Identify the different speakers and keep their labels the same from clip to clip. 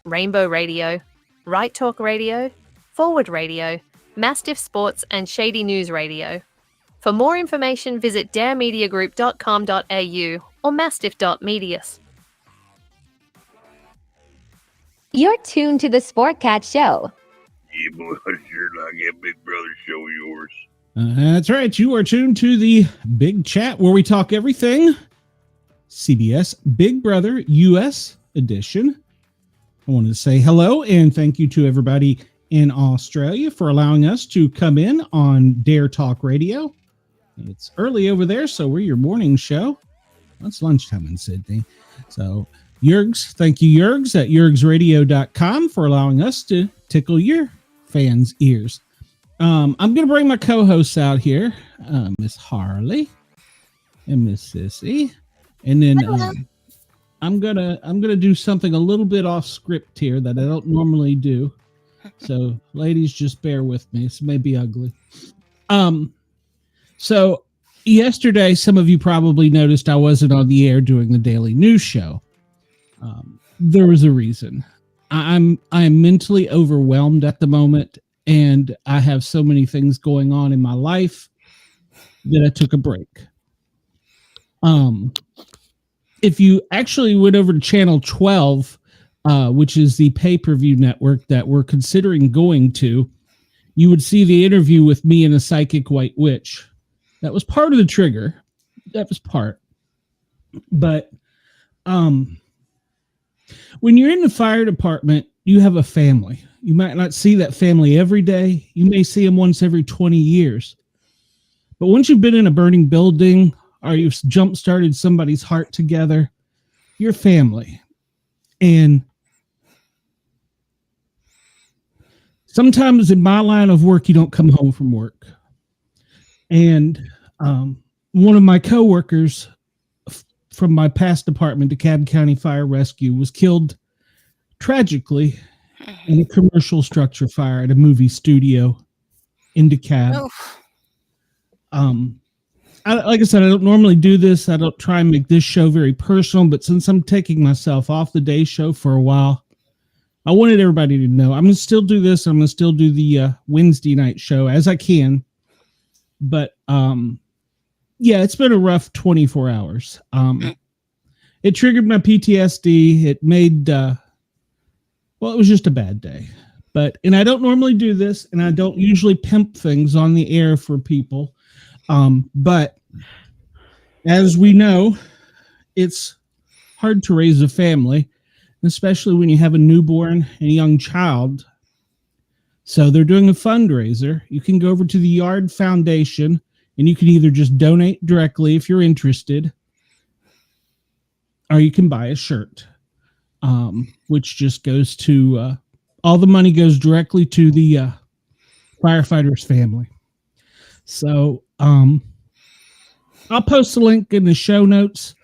Speaker 1: Rainbow Radio, Right Talk Radio, Forward Radio, Mastiff Sports and Shady News Radio. For more information, visit daremediagroup.com.au or mastiff.medias.
Speaker 2: You're tuned to the Sportcat Show.
Speaker 3: Yeah, boy, I sure like that Big Brother show of yours.
Speaker 4: That's right. You are tuned to the Big Chat, where we talk everything CBS Big Brother US edition. I wanted to say hello and thank you to everybody in Australia for allowing us to come in on Dare Talk Radio. It's early over there, so we're your morning show. It's lunchtime in Sydney. So, Jurgs, thank you, Jurgs, at jurgsradio.com for allowing us to tickle your fans' ears. I'm going to bring my co-hosts out here, Miss Harley and Miss Sissy. And then I'm gonna do something a little bit off script here that I don't normally do. So, ladies, just bear with me. This may be ugly. So yesterday, some of you probably noticed I wasn't on the air doing the daily news show. There was a reason. I'm mentally overwhelmed at the moment, and I have so many things going on in my life that I took a break. If you actually went over to channel 12, which is the pay-per-view network that we're considering going to, you would see the interview with me and a psychic white witch. That was part of the trigger. That was part. But when you're in the fire department, you have a family. You might not see that family every day. You may see them once every 20 years. But once you've been in a burning building, or you've jump-started somebody's heart together, you're family. And sometimes in my line of work, you don't come home from work. And one of my coworkers from my past department, DeKalb County Fire Rescue, was killed tragically in a commercial structure fire at a movie studio in DeKalb. Like I said, I don't normally do this. I don't try and make this show very personal, but since I'm taking myself off the day show for a while, I wanted everybody to know I'm going to still do this. I'm going to still do the Wednesday night show as I can. But yeah, it's been a rough 24 hours. It triggered my PTSD. It made, well, it was just a bad day. And I don't normally do this, and I don't usually pimp things on the air for people. But as we know, it's hard to raise a family, especially when you have a newborn and a young child. So they're doing a fundraiser. You can go over to the Yard Foundation, and you can either just donate directly if you're interested, or you can buy a shirt, which just goes to all the money goes directly to the firefighter's family. So I'll post a link in the show notes.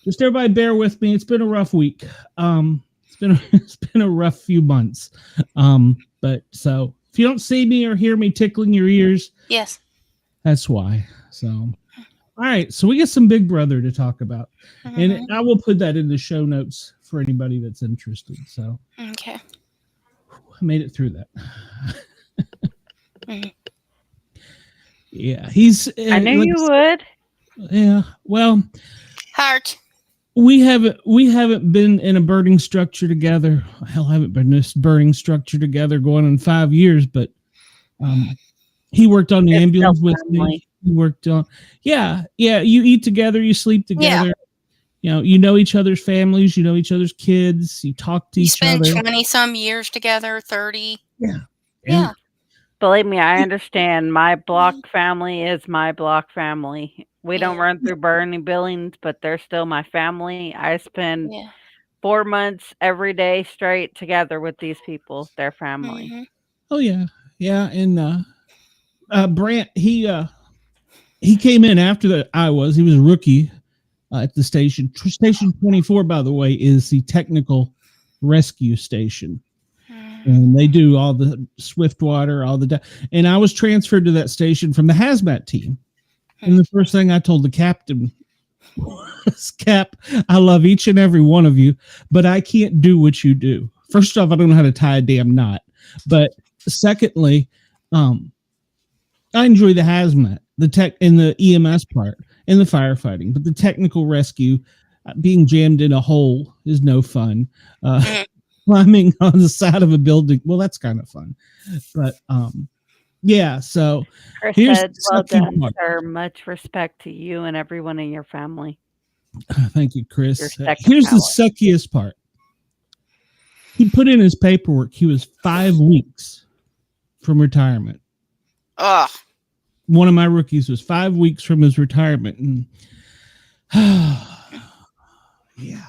Speaker 4: Just everybody bear with me. It's been a rough week. It's been a rough few months. But so if you don't see me or hear me tickling your ears,
Speaker 5: Yes.
Speaker 4: that's why. So, all right. So we got some Big Brother to talk about, and I will put that in the show notes for anybody that's interested. So,
Speaker 5: Okay.
Speaker 4: I made it through that. Yeah, he's.
Speaker 6: I knew you would.
Speaker 4: Yeah. Well,
Speaker 5: Heart.
Speaker 4: we haven't been in a burning structure together. Hell, I haven't been in this burning structure together going on 5 years. But he worked on the
Speaker 6: It's
Speaker 4: ambulance
Speaker 6: still
Speaker 4: with
Speaker 6: family.
Speaker 4: me. He worked on. Yeah. You eat together. You sleep together.
Speaker 5: Yeah.
Speaker 4: You know each other's families. You know each other's kids. You talk to
Speaker 5: You
Speaker 4: each
Speaker 5: spend
Speaker 4: other.
Speaker 5: 20 some years together, 30.
Speaker 4: Yeah.
Speaker 5: Yeah.
Speaker 6: Believe me, I understand. My block family is my block family. We don't
Speaker 5: Yeah.
Speaker 6: run through burning buildings, but they're still my family. I spend
Speaker 5: Yeah.
Speaker 6: 4 months every day straight together with these people, their family.
Speaker 5: Mm-hmm.
Speaker 4: Oh yeah. And Brant, he came in after that. He was a rookie at the station. Station 24, by the way, is the technical rescue station. And they do all the swift water, and I was transferred to that station from the hazmat team. And the first thing I told the captain was, Cap, I love each and every one of you, but I can't do what you do. First off, I don't know how to tie a damn knot. But secondly, I enjoy the hazmat, the tech and the EMS part and the firefighting, but the technical rescue, being jammed in a hole is no fun. Climbing on the side of a building, well, that's kind of fun. But yeah, so
Speaker 6: Chris
Speaker 4: here's
Speaker 6: said,
Speaker 4: the
Speaker 6: well
Speaker 4: sucky
Speaker 6: done,
Speaker 4: part.
Speaker 6: sir. Much respect to you and everyone in your family.
Speaker 4: Thank you, Chris.
Speaker 6: Your second
Speaker 4: Here's the
Speaker 6: power.
Speaker 4: suckiest part. He put in his paperwork. He was 5 weeks from retirement.
Speaker 5: Ugh.
Speaker 4: One of my rookies was 5 weeks from his retirement. And yeah.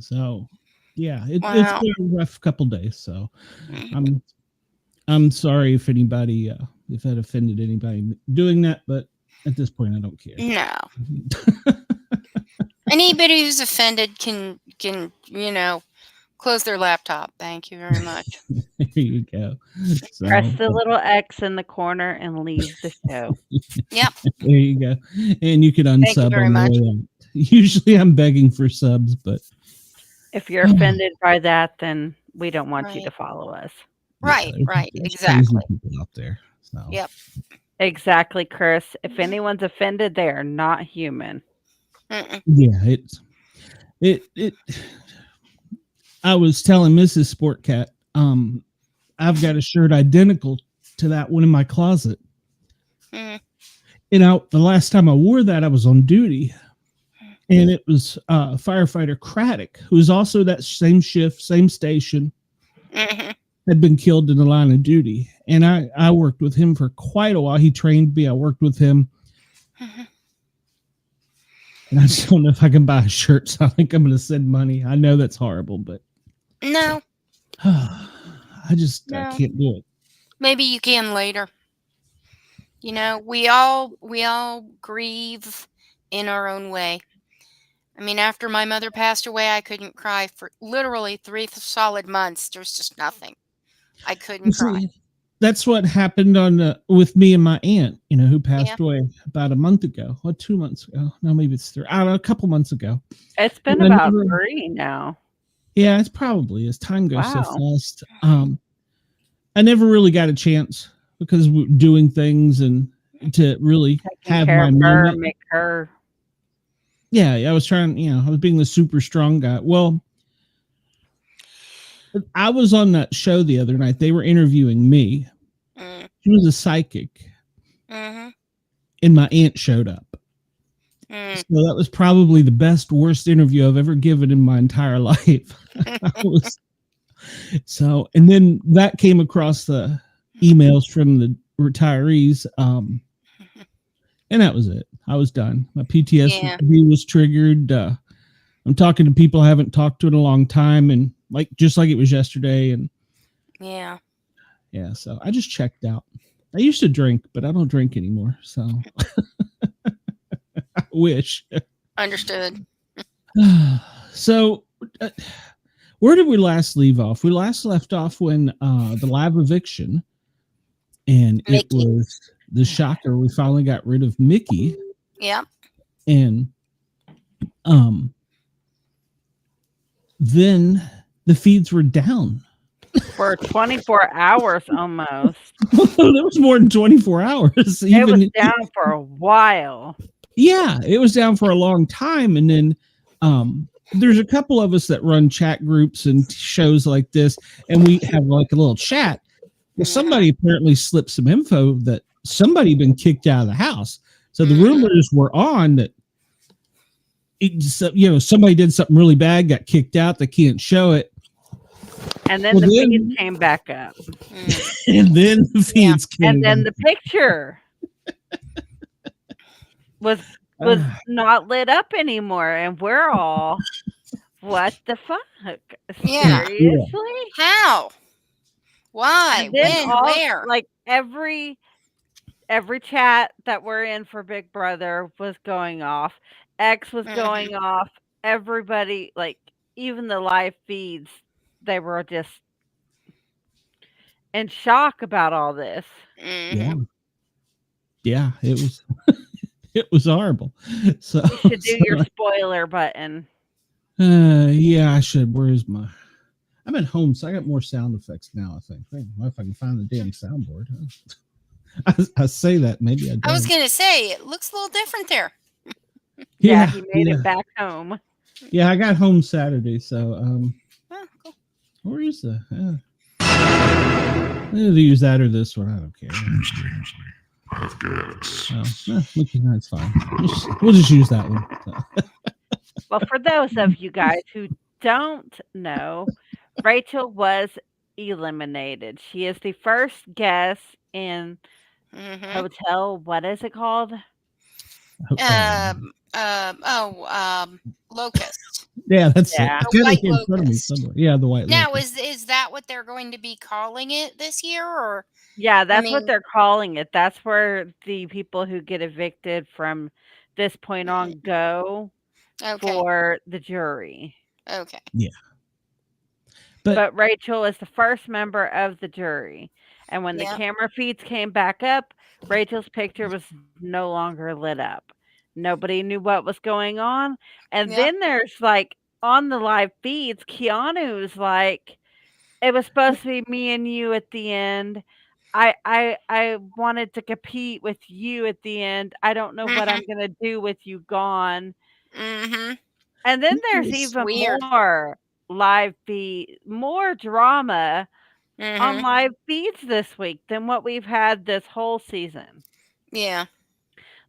Speaker 4: So yeah, it's
Speaker 5: Wow.
Speaker 4: been a rough couple days. So I'm sorry if anybody if that offended anybody doing that, but at this point I don't care.
Speaker 5: No. Anybody who's offended can close their laptop. Thank you very much.
Speaker 4: There you go. So,
Speaker 6: Press the little X in the corner and leave the show.
Speaker 5: Yep.
Speaker 4: there you go. And you can
Speaker 5: Thank you
Speaker 4: unsub
Speaker 5: very
Speaker 4: on the
Speaker 5: much.
Speaker 4: way out. Usually I'm begging for subs, but
Speaker 6: If you're offended by that, then we don't want you
Speaker 5: Right.
Speaker 6: to follow us.
Speaker 5: Right.
Speaker 4: yeah,
Speaker 5: Right.
Speaker 4: there's
Speaker 5: Exactly.
Speaker 4: crazy people out there. So
Speaker 5: Yep.
Speaker 6: Exactly, Chris. If anyone's offended, they are not human.
Speaker 5: Mm-mm.
Speaker 4: yeah, it I was telling Mrs. Sportcat, I've got a shirt identical to that one in my closet.
Speaker 5: Mm.
Speaker 4: And the last time I wore that, I was on duty. And it was firefighter Craddock, who was also that same shift, same station,
Speaker 5: Mhm.
Speaker 4: had been killed in the line of duty. And I worked with him for quite a while. He trained me. I worked with him.
Speaker 5: Mhm.
Speaker 4: And I just don't know if I can buy a shirt, so I think I'm going to send money. I know that's horrible, but
Speaker 5: No.
Speaker 4: I
Speaker 5: No.
Speaker 4: can't do it.
Speaker 5: Maybe you can later. We all grieve in our own way. I mean, after my mother passed away, I couldn't cry for literally 3 solid months. There was just nothing. I couldn't cry.
Speaker 4: See, that's what happened with me and my aunt, who passed away about a month ago. Or 2 months ago. No, maybe it's 3. I don't know, a couple months ago.
Speaker 6: It's been
Speaker 4: And I
Speaker 6: about
Speaker 4: never-
Speaker 6: 3 now.
Speaker 4: Yeah, it's probably as time goes so
Speaker 6: Wow.
Speaker 4: fast. I never really got a chance because we're doing things and to really
Speaker 6: Taking
Speaker 4: have
Speaker 6: care
Speaker 4: my
Speaker 6: of her,
Speaker 4: moment.
Speaker 6: make her.
Speaker 4: Yeah, I was trying, I was being the super strong guy. Well, I was on that show the other night. They were interviewing me.
Speaker 5: Mm.
Speaker 4: She was a psychic,
Speaker 5: Mhm.
Speaker 4: and my aunt showed up.
Speaker 5: Mm.
Speaker 4: So that was probably the best, worst interview I've ever given in my entire life. And then that came across the emails from the retirees. And that was it. I was done. My PTSD was triggered. I'm talking to people I haven't talked to in a long time, and just like it was yesterday. And
Speaker 5: Yeah.
Speaker 4: yeah, so I just checked out. I used to drink, but I don't drink anymore. So I wish.
Speaker 5: Understood.
Speaker 4: So where did we last leave off? We last left off when the live eviction, and it
Speaker 5: Mickey.
Speaker 4: was the shocker. We finally got rid of Mickey,
Speaker 5: Yeah.
Speaker 4: and then the feeds were down
Speaker 6: for 24 hours almost.
Speaker 4: That was more than 24 hours.
Speaker 6: It was down for a while.
Speaker 4: Yeah, it was down for a long time. And then there's a couple of us that run chat groups and shows like this, and we have like a little chat. Well, somebody apparently slipped some info that somebody had been kicked out of the house. So the rumors were on that somebody did something really bad, got kicked out, they can't show it.
Speaker 6: And then the feeds came back up.
Speaker 4: And then the feeds came
Speaker 6: And then
Speaker 4: back.
Speaker 6: the picture was not lit up anymore. And we're all, what the fuck?
Speaker 5: Yeah.
Speaker 6: Seriously?
Speaker 5: How? Why? When? Where?
Speaker 6: Like every chat that we're in for Big Brother was going off. X was going off. Everybody, like even the live feeds, they were just in shock about all this.
Speaker 4: Yeah, it was it was horrible. So
Speaker 6: you should do your spoiler button.
Speaker 4: Yeah, I should. Where's my? I'm at home, so I got more sound effects now. I think. If I can find the damn soundboard. I say that, maybe I don't.
Speaker 5: I was gonna say it looks a little different there.
Speaker 6: Yeah, he made it back home.
Speaker 4: Yeah, I got home Saturday, so
Speaker 5: Cool.
Speaker 4: where is the? I need to use that or this one. I don't care.
Speaker 3: I've got.
Speaker 4: That's fine. We'll just use that one. So.
Speaker 6: Well, for those of you guys who don't know, Rachel was eliminated. She is the first guest in hotel. What is it called?
Speaker 5: Locust.
Speaker 4: Yeah, that's it.
Speaker 5: The White Locust.
Speaker 4: Yeah, the White
Speaker 5: now,
Speaker 4: Locust.
Speaker 5: is that what they're going to be calling it this year, or?
Speaker 6: Yeah, that's what they're calling it. That's where the people who get evicted from this point on go for the jury.
Speaker 5: Okay.
Speaker 4: Yeah.
Speaker 6: But Rachel is the first member of the jury. And when the camera feeds came back up, Rachel's picture was no longer lit up. Nobody knew what was going on. And then there's like on the live feeds, Keanu's like, it was supposed to be me and you at the end. I wanted to compete with you at the end. I don't know what I'm gonna do with you gone. And then there's even more live feed, more drama on live feeds this week than what we've had this whole season.
Speaker 5: Yeah.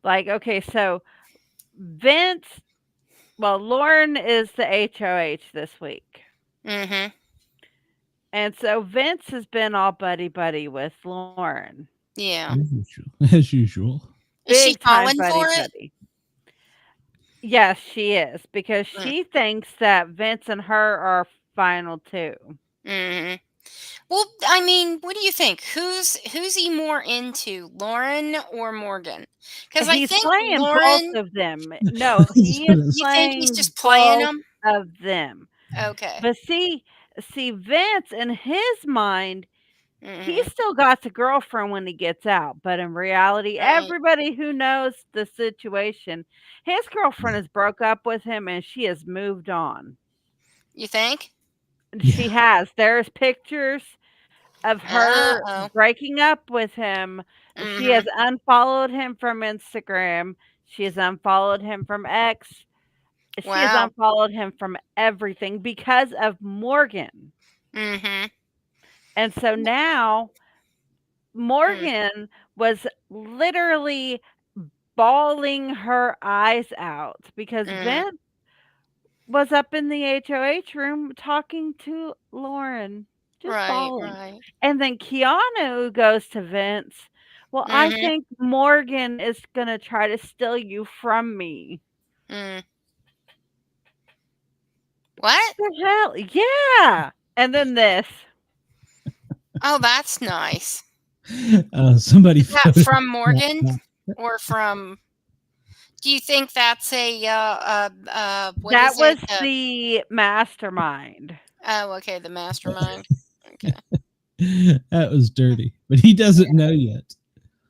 Speaker 6: Like, okay, so Vince, well, Lauren is the HOH this week. And so Vince has been all buddy with Lauren.
Speaker 5: Yeah.
Speaker 4: As usual.
Speaker 5: Is she falling for it?
Speaker 6: Yes, she is, because she thinks that Vince and her are final too.
Speaker 5: Well, I mean, what do you think? Who's he more into, Lauren or Morgan? Because I think
Speaker 6: playing
Speaker 5: Lauren,
Speaker 6: both of them. No, he is playing.
Speaker 5: You think he's just playing them?
Speaker 6: Of them.
Speaker 5: Okay.
Speaker 6: But see, Vince in his mind, he's still got a girlfriend when he gets out. But in reality, everybody who knows the situation, his girlfriend has broke up with him and she has moved on.
Speaker 5: You think?
Speaker 6: She has. There's pictures of her breaking up with him. She has unfollowed him from Instagram. She has unfollowed him from X. She has unfollowed him from everything because of Morgan. And so now Morgan was literally bawling her eyes out because Vince was up in the HOH room talking to Lauren. Just bawling.
Speaker 5: Right.
Speaker 6: And then Keanu goes to Vince. Well, I think Morgan is going to try to steal you from me.
Speaker 5: What?
Speaker 6: The hell? Yeah. And then this.
Speaker 5: Oh, that's nice.
Speaker 4: Somebody
Speaker 5: Is that
Speaker 4: photoshopped
Speaker 5: from Morgan
Speaker 4: that.
Speaker 5: or from? Do you think that's a what
Speaker 6: That
Speaker 5: is
Speaker 6: was
Speaker 5: it?
Speaker 6: the Mastermind.
Speaker 5: Oh, okay, the Mastermind. Okay.
Speaker 4: That was dirty, but he doesn't know yet.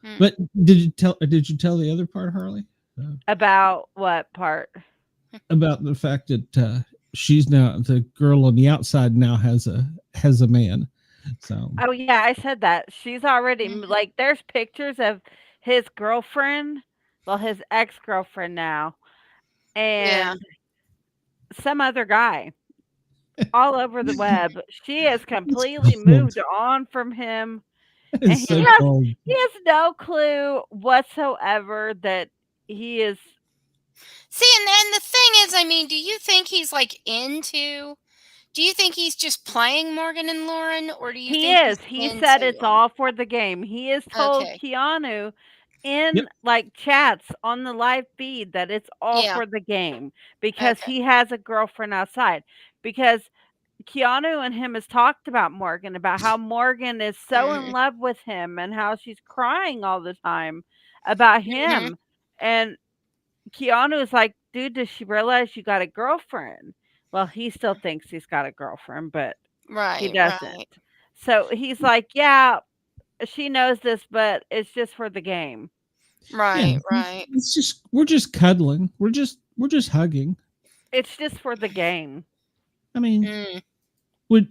Speaker 5: Mm.
Speaker 4: But did you tell the other part, Harley?
Speaker 6: About what part?
Speaker 4: About the fact that she's now the girl on the outside now has a man. So
Speaker 6: Oh yeah, I said that. She's already
Speaker 5: Mhm.
Speaker 6: like there's pictures of his girlfriend, well his ex-girlfriend now,
Speaker 5: Yeah.
Speaker 6: and some other guy all over the web. She has
Speaker 4: it's
Speaker 6: completely
Speaker 4: cold.
Speaker 6: moved on from him, and
Speaker 4: It's so cold.
Speaker 6: he has no clue whatsoever that he is.
Speaker 5: See, and the thing is, I mean, do you think he's like into? Do you think he's just playing Morgan and Lauren, or do you
Speaker 6: He
Speaker 5: think he's
Speaker 6: is. He
Speaker 5: into
Speaker 6: said it's
Speaker 5: them?
Speaker 6: all for the game. He has told
Speaker 5: Okay.
Speaker 6: Keanu
Speaker 4: Yep.
Speaker 6: in like chats on the live feed that it's all
Speaker 5: Yeah.
Speaker 6: for the game because
Speaker 5: Okay.
Speaker 6: he has a girlfriend outside. Because Keanu and him has talked about Morgan, about how Morgan is so in
Speaker 5: Mhm.
Speaker 6: love with him and how she's crying all the time about
Speaker 5: Mhm.
Speaker 6: him. And Keanu is like, dude, does she realize you got a girlfriend? Well, he still thinks he's got a girlfriend, but he
Speaker 5: Right.
Speaker 6: doesn't.
Speaker 5: Right.
Speaker 6: So he's like, yeah, she knows this, but it's just for the game.
Speaker 4: Yeah,
Speaker 5: Right. Right.
Speaker 4: it's just we're just cuddling. We're just hugging.
Speaker 6: It's just for the game.
Speaker 4: I mean,
Speaker 5: Mm.
Speaker 4: would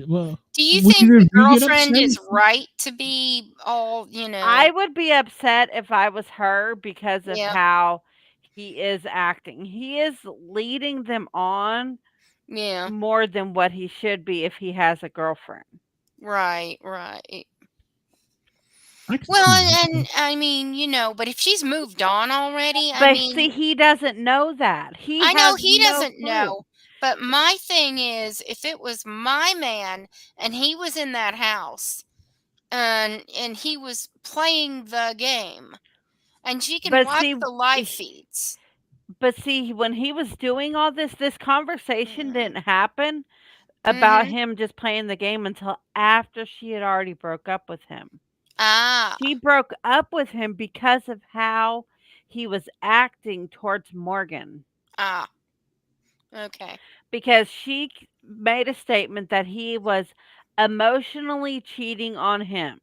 Speaker 4: well
Speaker 5: Do you
Speaker 4: would
Speaker 5: think
Speaker 4: either
Speaker 5: the
Speaker 4: of you get
Speaker 5: girlfriend
Speaker 4: upset?
Speaker 5: is right to be all,
Speaker 6: I would be upset if I was her because of
Speaker 5: Yep.
Speaker 6: how he is acting. He is leading them on
Speaker 5: Yeah.
Speaker 6: more than what he should be if he has a girlfriend.
Speaker 5: Right. Right.
Speaker 4: I can
Speaker 5: Well,
Speaker 4: see that.
Speaker 5: and I mean, but if she's moved on already, I
Speaker 6: But see,
Speaker 5: mean,
Speaker 6: he doesn't know that. He
Speaker 5: I know
Speaker 6: has
Speaker 5: he
Speaker 6: no
Speaker 5: doesn't
Speaker 6: clue.
Speaker 5: know. But my thing is, if it was my man and he was in that house and he was playing the game and she can
Speaker 6: But
Speaker 5: watch
Speaker 6: see,
Speaker 5: the live feeds.
Speaker 6: when he was doing all this conversation didn't happen about
Speaker 5: Mm-hmm.
Speaker 6: him just playing the game until after she had already broke up with him.
Speaker 5: Ah,
Speaker 6: She broke up with him because of how he was acting towards Morgan.
Speaker 5: ah, okay.
Speaker 6: Because made a statement that he was emotionally cheating on him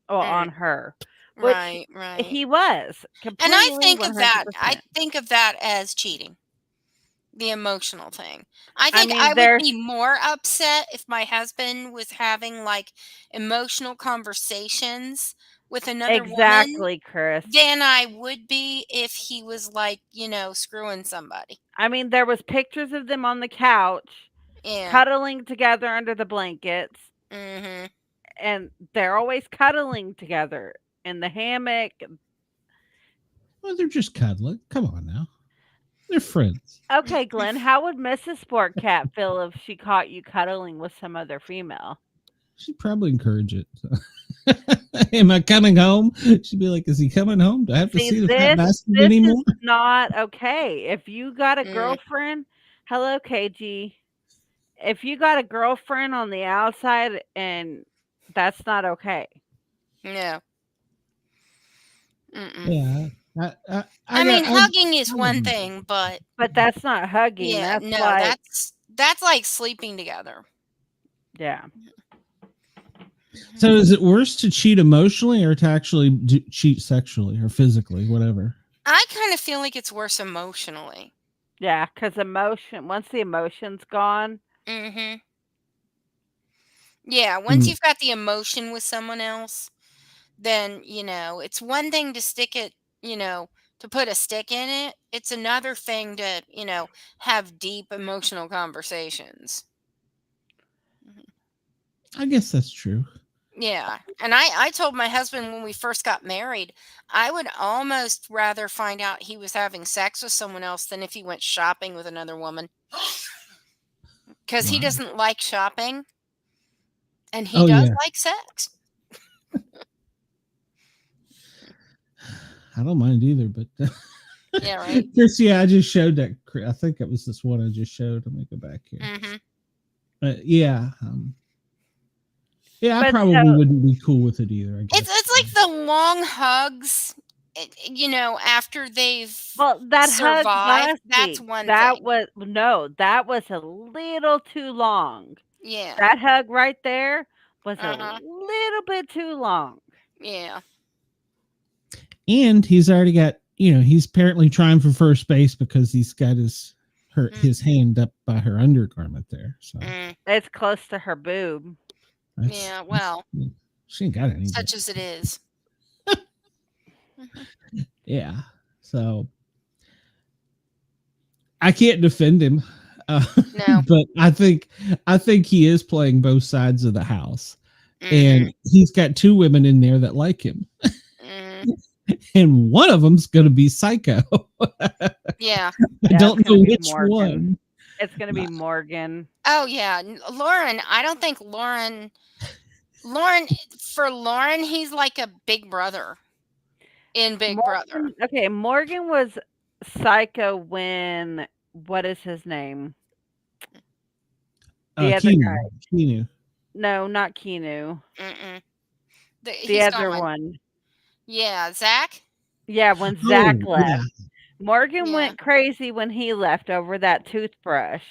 Speaker 6: or
Speaker 5: Mm,
Speaker 6: on her, which
Speaker 5: right, right.
Speaker 6: he was
Speaker 5: And I
Speaker 6: completely
Speaker 5: think of that. I
Speaker 6: 100%.
Speaker 5: think of that as cheating. The emotional thing. I
Speaker 6: I
Speaker 5: think
Speaker 6: mean,
Speaker 5: I would
Speaker 6: there's
Speaker 5: be more upset if my husband was having like emotional conversations with another woman
Speaker 6: exactly, Chris.
Speaker 5: than I would be if he was like, screwing somebody.
Speaker 6: I mean, there was pictures of them on the couch
Speaker 5: Yeah.
Speaker 6: cuddling together under the blankets,
Speaker 5: Mhm.
Speaker 6: and they're always cuddling together in the hammock.
Speaker 4: Well, they're just cuddling. Come on now, they're friends.
Speaker 6: Okay, Glenn, how would Mrs. Sport Cat feel if she caught you cuddling with some other female?
Speaker 4: She'd probably encourage it. So. Am I coming home? She'd be like, "Is he coming home? Do I have to
Speaker 6: See,
Speaker 4: see the fat bastard
Speaker 6: this is
Speaker 4: anymore?"
Speaker 6: not okay. If you got a
Speaker 5: Mm,
Speaker 6: girlfriend, hello, KG. If you got a girlfriend on the outside, and that's not okay.
Speaker 5: no. Mm-mm.
Speaker 4: Yeah,
Speaker 5: I mean,
Speaker 4: I
Speaker 5: hugging is one thing, but
Speaker 6: But that's not hugging.
Speaker 5: yeah,
Speaker 6: That's
Speaker 5: no,
Speaker 6: like,
Speaker 5: that's like sleeping together.
Speaker 6: yeah.
Speaker 4: So is it worse to cheat emotionally or to actually cheat sexually or physically, whatever?
Speaker 5: I kind of feel like it's worse emotionally.
Speaker 6: Yeah, because once the emotion's gone,
Speaker 5: Mhm. Yeah, once
Speaker 4: Mm,
Speaker 5: you've got the emotion with someone else, then, it's one thing to stick it, to put a stick in it. It's another thing to, have deep emotional conversations. Mhm.
Speaker 4: I guess that's true.
Speaker 5: Yeah. And I told my husband when we first got married, I would almost rather find out he was having sex with someone else than if he went shopping with another woman. Because he
Speaker 4: Wow.
Speaker 5: doesn't like shopping and he
Speaker 4: Oh
Speaker 5: does
Speaker 4: yeah,
Speaker 5: like sex.
Speaker 4: I don't mind either, but
Speaker 5: Yeah, right.
Speaker 4: Chris, yeah, I just showed that. I think it was this one I just showed. Let me go back here. Yeah. Yeah, I
Speaker 6: But
Speaker 4: probably
Speaker 6: so
Speaker 4: wouldn't be cool with it either, I guess.
Speaker 5: It's like the long hugs, after they've
Speaker 6: well, that hug
Speaker 5: survived.
Speaker 6: last
Speaker 5: That's
Speaker 6: week,
Speaker 5: one
Speaker 6: that
Speaker 5: thing.
Speaker 6: was a little too long.
Speaker 5: Yeah.
Speaker 6: That hug right there was a
Speaker 5: Uh-huh.
Speaker 6: little bit too long.
Speaker 5: Yeah.
Speaker 4: And he's already got, he's apparently trying for first base because he's got his hand up by her undergarment there. So
Speaker 6: It's close to her boob.
Speaker 5: Yeah, well,
Speaker 4: she ain't got any.
Speaker 5: such as it is.
Speaker 4: Yeah. So I can't defend him.
Speaker 5: No.
Speaker 4: But I think he is playing both sides of the house. And he's got two women in there that like him. And one of them's going to be Psycho.
Speaker 5: Yeah.
Speaker 4: I don't know which one.
Speaker 6: It's going to be Morgan.
Speaker 5: Oh, yeah. Lauren, I don't think Lauren, he's like a big brother in Big Brother.
Speaker 6: Okay, Morgan was Psycho when, what is his name? The other guy.
Speaker 4: Keanu.
Speaker 6: No, not Keanu.
Speaker 5: The
Speaker 6: other one.
Speaker 5: Yeah, Zach?
Speaker 6: Yeah, when Zach left.
Speaker 4: Yeah.
Speaker 6: Morgan went crazy when he left over that toothbrush.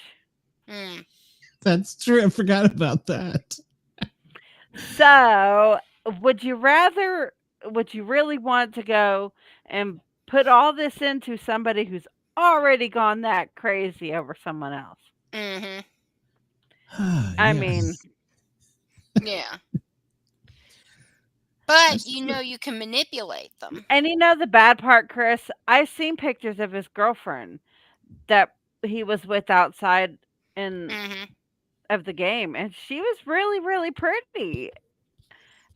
Speaker 4: That's true. I forgot about that.
Speaker 6: So, would you really want to go and put all this into somebody who's already gone that crazy over someone else? I mean,
Speaker 5: yeah. But you can manipulate them.
Speaker 6: And the bad part, Chris, I've seen pictures of his girlfriend that he was with outside of the game, and she was really, really pretty.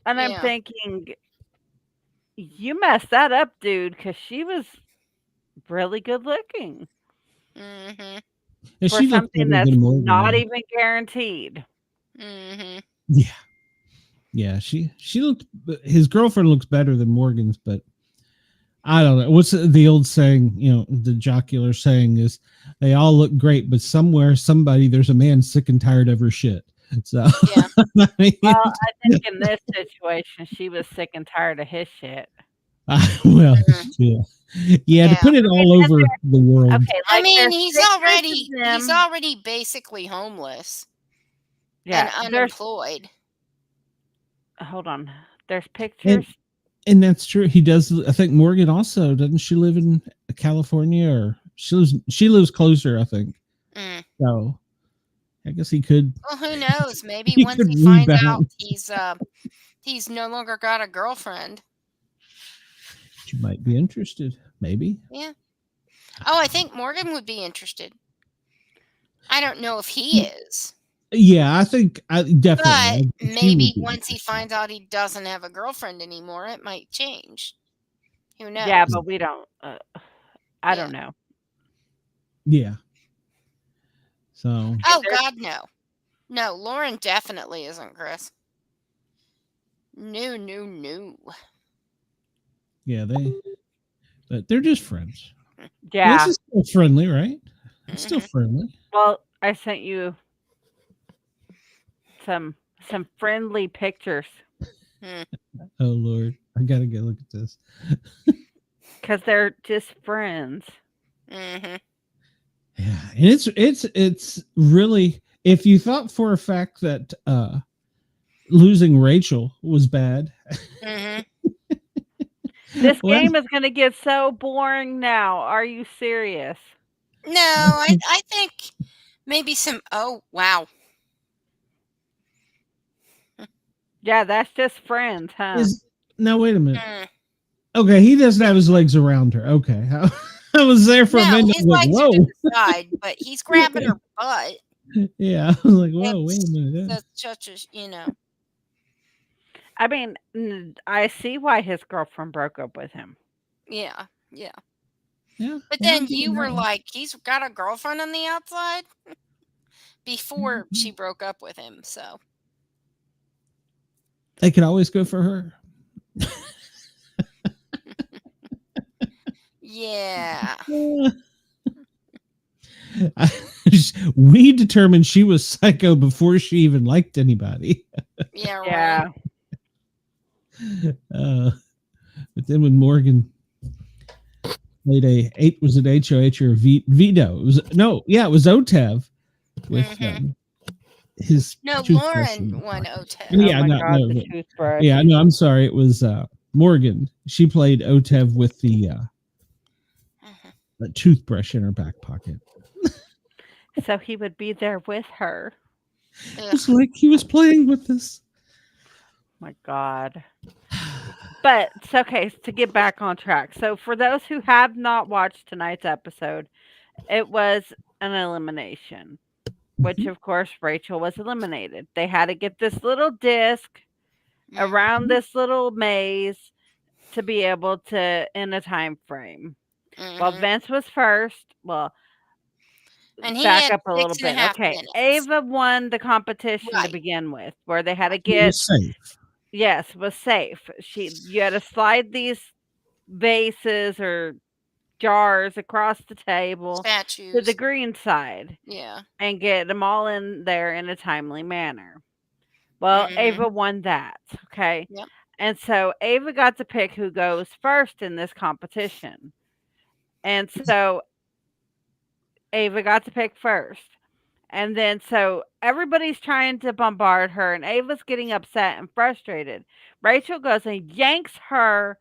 Speaker 6: And I'm thinking, you messed that up, dude, because she was really good looking. For something that's not even guaranteed.
Speaker 4: Yeah. Yeah, she looked. His girlfriend looks better than Morgan's, but I don't know. What's the old saying? The jocular saying is, "They all look great, but somewhere, somebody, there's a man sick and tired of her shit." So,
Speaker 5: yeah.
Speaker 6: Well, I think in this situation, she was sick and tired of his shit.
Speaker 4: Well, yeah. To put it all over the world.
Speaker 6: Okay,
Speaker 5: I mean, he's already basically homeless.
Speaker 6: Yeah,
Speaker 5: and unemployed.
Speaker 6: Hold on. There's pictures.
Speaker 4: And that's true. He does. I think Morgan also, doesn't she live in California, or she lives closer, I think. So I guess he could.
Speaker 5: Well, who knows? Maybe once he finds out he's no longer got a girlfriend.
Speaker 4: She might be interested. Maybe.
Speaker 5: Yeah. Oh, I think Morgan would be interested. I don't know if he is.
Speaker 4: Yeah, I think definitely.
Speaker 5: But maybe once he finds out he doesn't have a girlfriend anymore, it might change. Who knows?
Speaker 6: Yeah, but we don't. I don't know.
Speaker 4: Yeah. So.
Speaker 5: Oh God, no. No, Lauren definitely isn't, Chris. No.
Speaker 4: Yeah, they're just friends.
Speaker 6: Yeah.
Speaker 4: This is still friendly, right? It's still friendly.
Speaker 6: Well, I sent you some friendly pictures.
Speaker 4: Oh Lord, I gotta go look at this.
Speaker 6: Because they're just friends.
Speaker 4: Yeah, and it's really, if you thought for a fact that losing Rachel was bad.
Speaker 6: This game is going to get so boring now. Are you serious?
Speaker 5: No, I think maybe some. Oh wow.
Speaker 6: Yeah, that's just friends, huh?
Speaker 4: Now wait a minute. Okay, he doesn't have his legs around her. Okay, I was there for a minute.
Speaker 5: His legs are to the side, but he's grabbing her butt.
Speaker 4: Yeah, I was like, whoa, wait a minute.
Speaker 5: That's such a,
Speaker 6: I mean, I see why his girlfriend broke up with him.
Speaker 5: Yeah.
Speaker 6: But
Speaker 5: then you were like, he's got a girlfriend on the outside before she broke up with him, so.
Speaker 4: They could always go for her.
Speaker 5: Yeah.
Speaker 4: We determined she was psycho before she even liked anybody.
Speaker 5: Yeah,
Speaker 6: Yeah.
Speaker 5: right.
Speaker 4: But then when Morgan played was it HOH or Vito? It was it was OTEV with his
Speaker 5: No,
Speaker 4: toothbrush.
Speaker 5: Lauren won OTEV.
Speaker 4: Yeah,
Speaker 6: oh my
Speaker 4: no,
Speaker 6: God,
Speaker 4: no,
Speaker 6: the
Speaker 4: but-
Speaker 6: toothbrush.
Speaker 4: yeah, no, I'm sorry. It was Morgan. She played OTEV with the toothbrush in her back pocket.
Speaker 6: So he would be there with her.
Speaker 4: It was like he was playing with us.
Speaker 6: My God. But it's okay to get back on track. So for those who have not watched tonight's episode, it was an elimination, which of course Rachel was eliminated. They had to get this little disc around this little maze to be able to in a time frame. Well, Vince was first. Well,
Speaker 5: and he
Speaker 6: back
Speaker 5: had
Speaker 6: up a little
Speaker 5: 6.5
Speaker 6: bit. Okay,
Speaker 5: minutes.
Speaker 6: Ava won the competition to
Speaker 5: Right.
Speaker 6: begin with, where they had to
Speaker 4: It
Speaker 6: get
Speaker 4: was safe.
Speaker 6: yes, was safe. You had to slide these vases or jars across the table to
Speaker 5: Statues.
Speaker 6: the green side
Speaker 5: Yeah.
Speaker 6: and get them all in there in a timely manner. Well, Ava won that. Okay.
Speaker 5: Yep.
Speaker 6: And so Ava got to pick who goes first in this competition. And so Ava got to pick first. And then so everybody's trying to bombard her, and Ava's getting upset and frustrated. Rachel goes and yanks her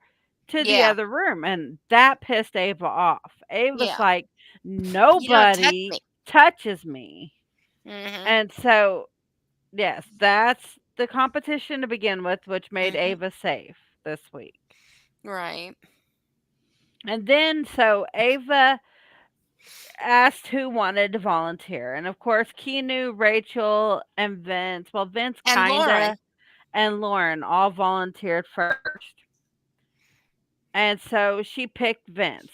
Speaker 6: to the
Speaker 5: Yeah.
Speaker 6: other room, and that pissed Ava off. Ava's
Speaker 5: Yeah.
Speaker 6: like,
Speaker 5: You don't touch
Speaker 6: nobody
Speaker 5: me.
Speaker 6: touches me.
Speaker 5: Mhm.
Speaker 6: And so, yes, that's the competition to begin with, which made Ava safe this week.
Speaker 5: Right.
Speaker 6: And then so Ava asked who wanted to volunteer. And of course, Keanu, Rachel, and Vince. Well, Vince
Speaker 5: And Lauren.
Speaker 6: kinda and Lauren all volunteered first. And so she picked Vince.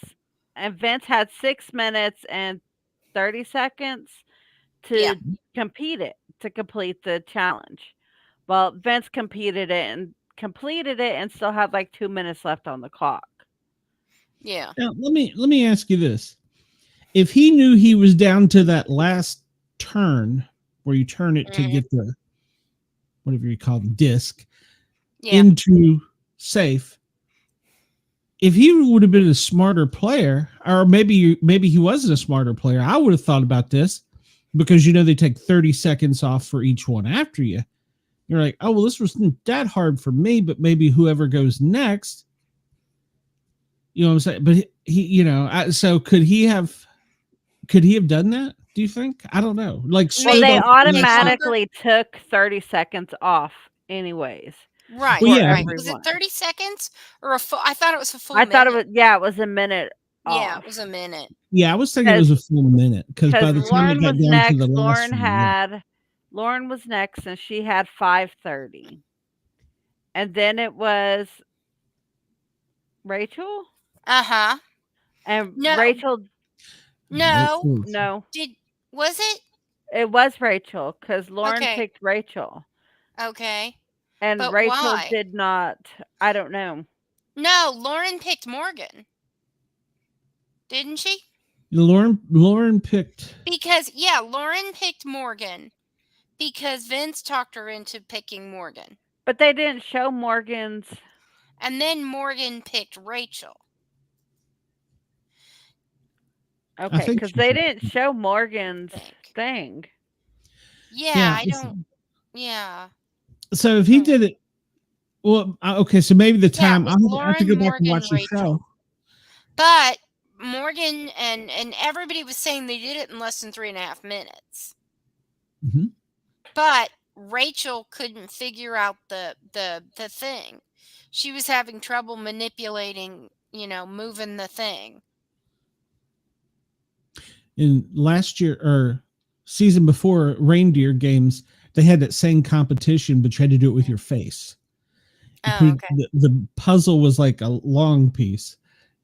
Speaker 6: And Vince had 6 minutes and 30 seconds
Speaker 5: Yeah.
Speaker 6: to complete the challenge. Well, Vince completed it and still had like 2 minutes left on the clock.
Speaker 5: Yeah.
Speaker 4: Now, let me ask you this. If he knew he was down to that last turn where you turn it to get the whatever you call the disc into safe, if he would have been a smarter player, or maybe he wasn't a smarter player, I would have thought about this, because they take 30 seconds off for each one after you. You're like, oh well, this wasn't that hard for me, but maybe whoever goes next, you know what I'm saying? But he so could he have done that? Do you think? I don't know. Like,
Speaker 6: well, they automatically took 30 seconds off anyways.
Speaker 5: Right.
Speaker 4: Well, yeah.
Speaker 5: Right. Was it 30 seconds or a full? I thought it was a full minute.
Speaker 6: Thought it was, it was a minute.
Speaker 5: Yeah,
Speaker 6: off.
Speaker 5: it was a minute.
Speaker 4: Yeah, I was thinking it was a full minute, because by the time it got down
Speaker 6: next,
Speaker 4: to the last
Speaker 6: Lauren was next, and she had 5:30, and then it was Rachel. And Rachel.
Speaker 5: No. Was it?
Speaker 6: It was Rachel, because Lauren picked Rachel.
Speaker 5: Okay.
Speaker 6: And
Speaker 5: but
Speaker 6: Rachel
Speaker 5: why?
Speaker 6: did not. I don't know.
Speaker 5: No, Lauren picked Morgan. Didn't she?
Speaker 4: Lauren picked.
Speaker 5: Because Lauren picked Morgan because Vince talked her into picking Morgan.
Speaker 6: But they didn't show Morgan's.
Speaker 5: And then Morgan picked Rachel.
Speaker 6: Okay, because they didn't show Morgan's thing.
Speaker 5: Yeah, I don't. Yeah.
Speaker 4: So if he did it, well, okay. So maybe the time
Speaker 5: Yeah,
Speaker 4: I'll have to go back and watch the show.
Speaker 5: But Morgan and everybody was saying they did it in less than 3.5 minutes.
Speaker 4: Mm-hmm.
Speaker 5: But Rachel couldn't figure out the thing. She was having trouble manipulating, moving the thing.
Speaker 4: In last year or season before Reindeer Games, they had that same competition, but you had to do it with your face. The puzzle was like a long piece,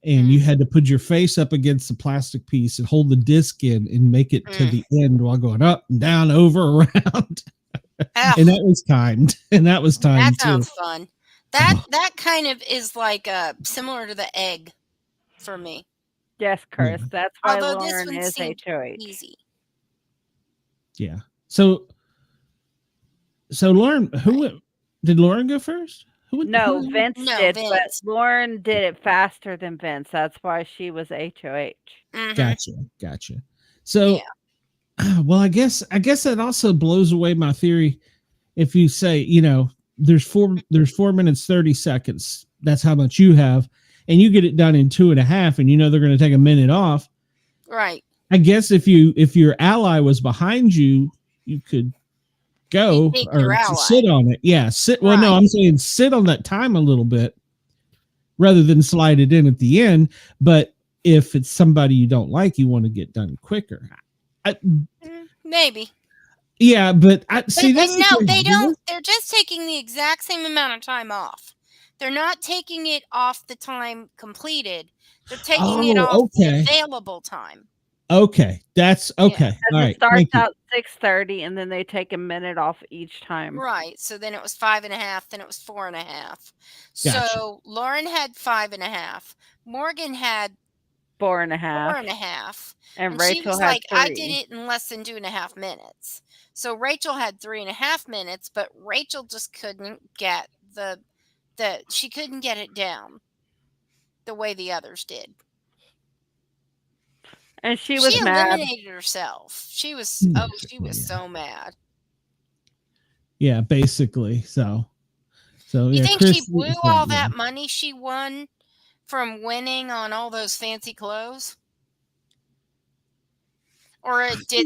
Speaker 4: and you had to put your face up against the plastic piece and hold the disc in and make it to the end while going up and down, over, around. And that was timed.
Speaker 5: That sounds fun. That kind of is like similar to the egg for me.
Speaker 6: Yes, Chris.
Speaker 4: Yeah.
Speaker 6: That's why
Speaker 5: Although this
Speaker 6: Lauren
Speaker 5: one
Speaker 6: is
Speaker 5: seemed
Speaker 6: HOH.
Speaker 5: easy.
Speaker 4: Yeah. So Lauren, did Lauren go first?
Speaker 6: No,
Speaker 4: Who?
Speaker 6: Vince
Speaker 5: No,
Speaker 6: did,
Speaker 5: Vince.
Speaker 6: but Lauren did it faster than Vince. That's why she was HOH.
Speaker 4: Gotcha. So, well, I guess that also blows away my theory. If you say, there's 4 minutes 30 seconds, that's how much you have, and you get it done in 2.5, and they're going to take a minute off.
Speaker 5: Right.
Speaker 4: I guess if your ally was behind you, you could go or sit on it. Yeah, sit. Well, no, I'm saying sit on that time a little bit rather than slide it in at the end. But if it's somebody you don't like, you want to get done quicker.
Speaker 5: Maybe.
Speaker 4: Yeah, but see, that's
Speaker 5: no, they don't. They're just taking the exact same amount of time off. They're not taking it off the time completed. They're taking it off the available time.
Speaker 4: Okay, that's okay.
Speaker 6: Yeah.
Speaker 4: All right,
Speaker 6: it starts out 6:30, and then they take a minute off each time.
Speaker 5: Right. So then it was 5.5. Then it was 4.5.
Speaker 4: Gotcha.
Speaker 5: So Lauren had 5.5. Morgan had
Speaker 6: 4.5.
Speaker 5: 4.5.
Speaker 6: And
Speaker 5: she
Speaker 6: Rachel
Speaker 5: was
Speaker 6: had
Speaker 5: like,
Speaker 6: 3.
Speaker 5: I did it in less than 2.5 minutes. So Rachel had 3.5 minutes, but Rachel just couldn't get she couldn't get it down the way the others did.
Speaker 6: And she was mad.
Speaker 5: She eliminated herself. She was so mad.
Speaker 4: Yeah, basically. So
Speaker 5: you think
Speaker 4: Chris,
Speaker 5: she blew all that money she won from winning on all those fancy clothes? Or do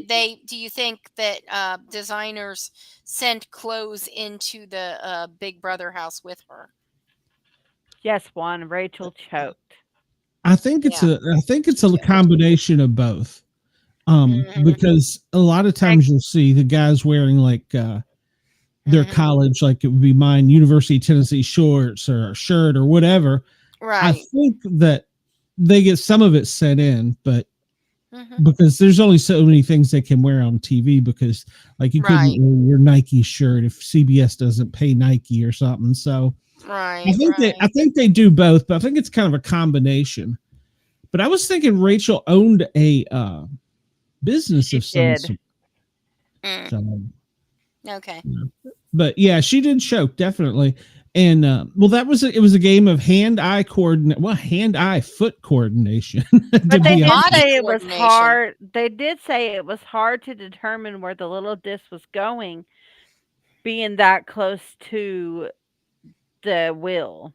Speaker 5: you think that designers sent clothes into the Big Brother house with her?
Speaker 6: Yes, Juan. Rachel choked.
Speaker 4: I think it's a combination of both. Because a lot of times you'll see the guys wearing like their college, like it would be mine, University of Tennessee shorts or a shirt or whatever.
Speaker 5: Right.
Speaker 4: I think that they get some of it sent in, but because there's only so many things they can wear on TV, because like you couldn't wear your Nike shirt if CBS doesn't pay Nike or something. So I think they do both, but I think it's kind of a combination. But I was thinking Rachel owned a business of some sort. So,
Speaker 5: okay.
Speaker 4: But yeah, she did choke, definitely. And well, it was a game of hand-eye foot coordination.
Speaker 6: But they did say it was hard. They did say it was hard to determine where the little disc was going, being that close to the wheel.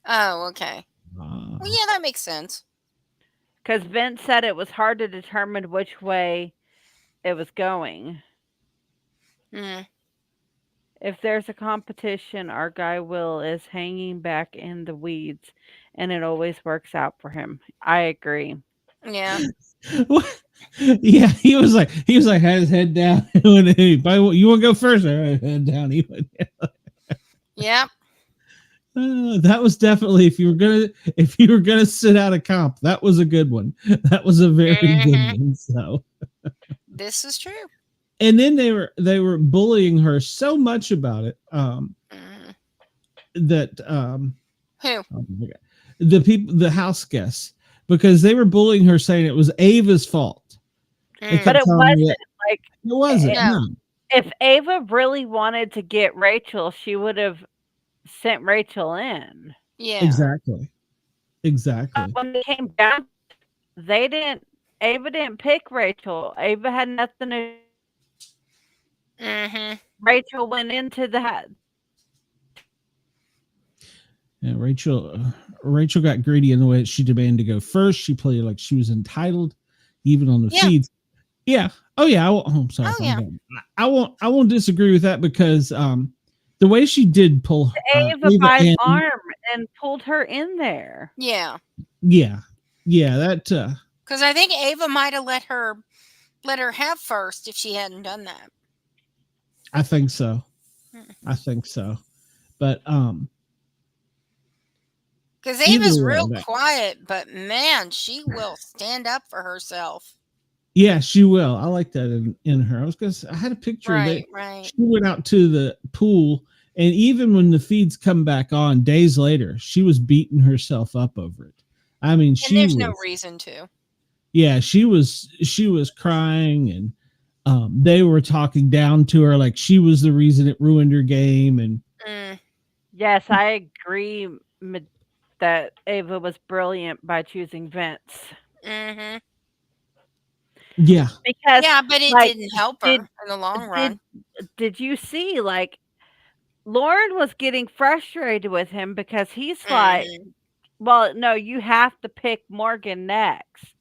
Speaker 5: Oh, okay. Well, yeah, that makes sense.
Speaker 6: Because Vince said it was hard to determine which way it was going. If there's a competition, our guy Will is hanging back in the weeds, and it always works out for him. I agree.
Speaker 5: Yeah.
Speaker 4: Yeah, he was like had his head down. You want to go first? Head down. He went down.
Speaker 5: Yep.
Speaker 4: That was definitely, if you were gonna sit out a comp, that was a good one. That was a very good one. So
Speaker 5: this is true.
Speaker 4: And then they were bullying her so much about it that
Speaker 5: who?
Speaker 4: Oh my God, the house guests, because they were bullying her, saying it was Ava's fault.
Speaker 6: But it wasn't. Like
Speaker 4: it wasn't. No.
Speaker 6: If Ava really wanted to get Rachel, she would have sent Rachel in.
Speaker 5: Yeah.
Speaker 4: Exactly.
Speaker 6: But when it came down, Ava didn't pick Rachel. Ava had nothing to Rachel went into that.
Speaker 4: Yeah, Rachel got greedy in the way that she demanded to go first. She played like she was entitled, even on the feeds. Yeah. Oh yeah. I'm sorry. I won't disagree with that, because the way she did pull
Speaker 6: Ava by the arm and pulled her in there.
Speaker 5: Yeah.
Speaker 4: Yeah. That
Speaker 5: because I think Ava might have let her have first if she hadn't done that.
Speaker 4: I think so. But
Speaker 5: because Ava's real quiet, but man, she will stand up for herself.
Speaker 4: Yeah, she will. I like that in her. I had a picture of it.
Speaker 5: Right.
Speaker 4: She went out to the pool, and even when the feeds come back on days later, she was beating herself up over it. I mean,
Speaker 5: And there's no reason to.
Speaker 4: Yeah, she was crying, and they were talking down to her like she was the reason it ruined her game. And
Speaker 6: yes, I agree that Ava was brilliant by choosing Vince.
Speaker 5: Mm-hmm.
Speaker 4: Yeah,
Speaker 6: because
Speaker 5: but it didn't help her in the long run.
Speaker 6: Did you see, like, Lauren was getting frustrated with him because he's like, well, no, you have to pick Morgan next.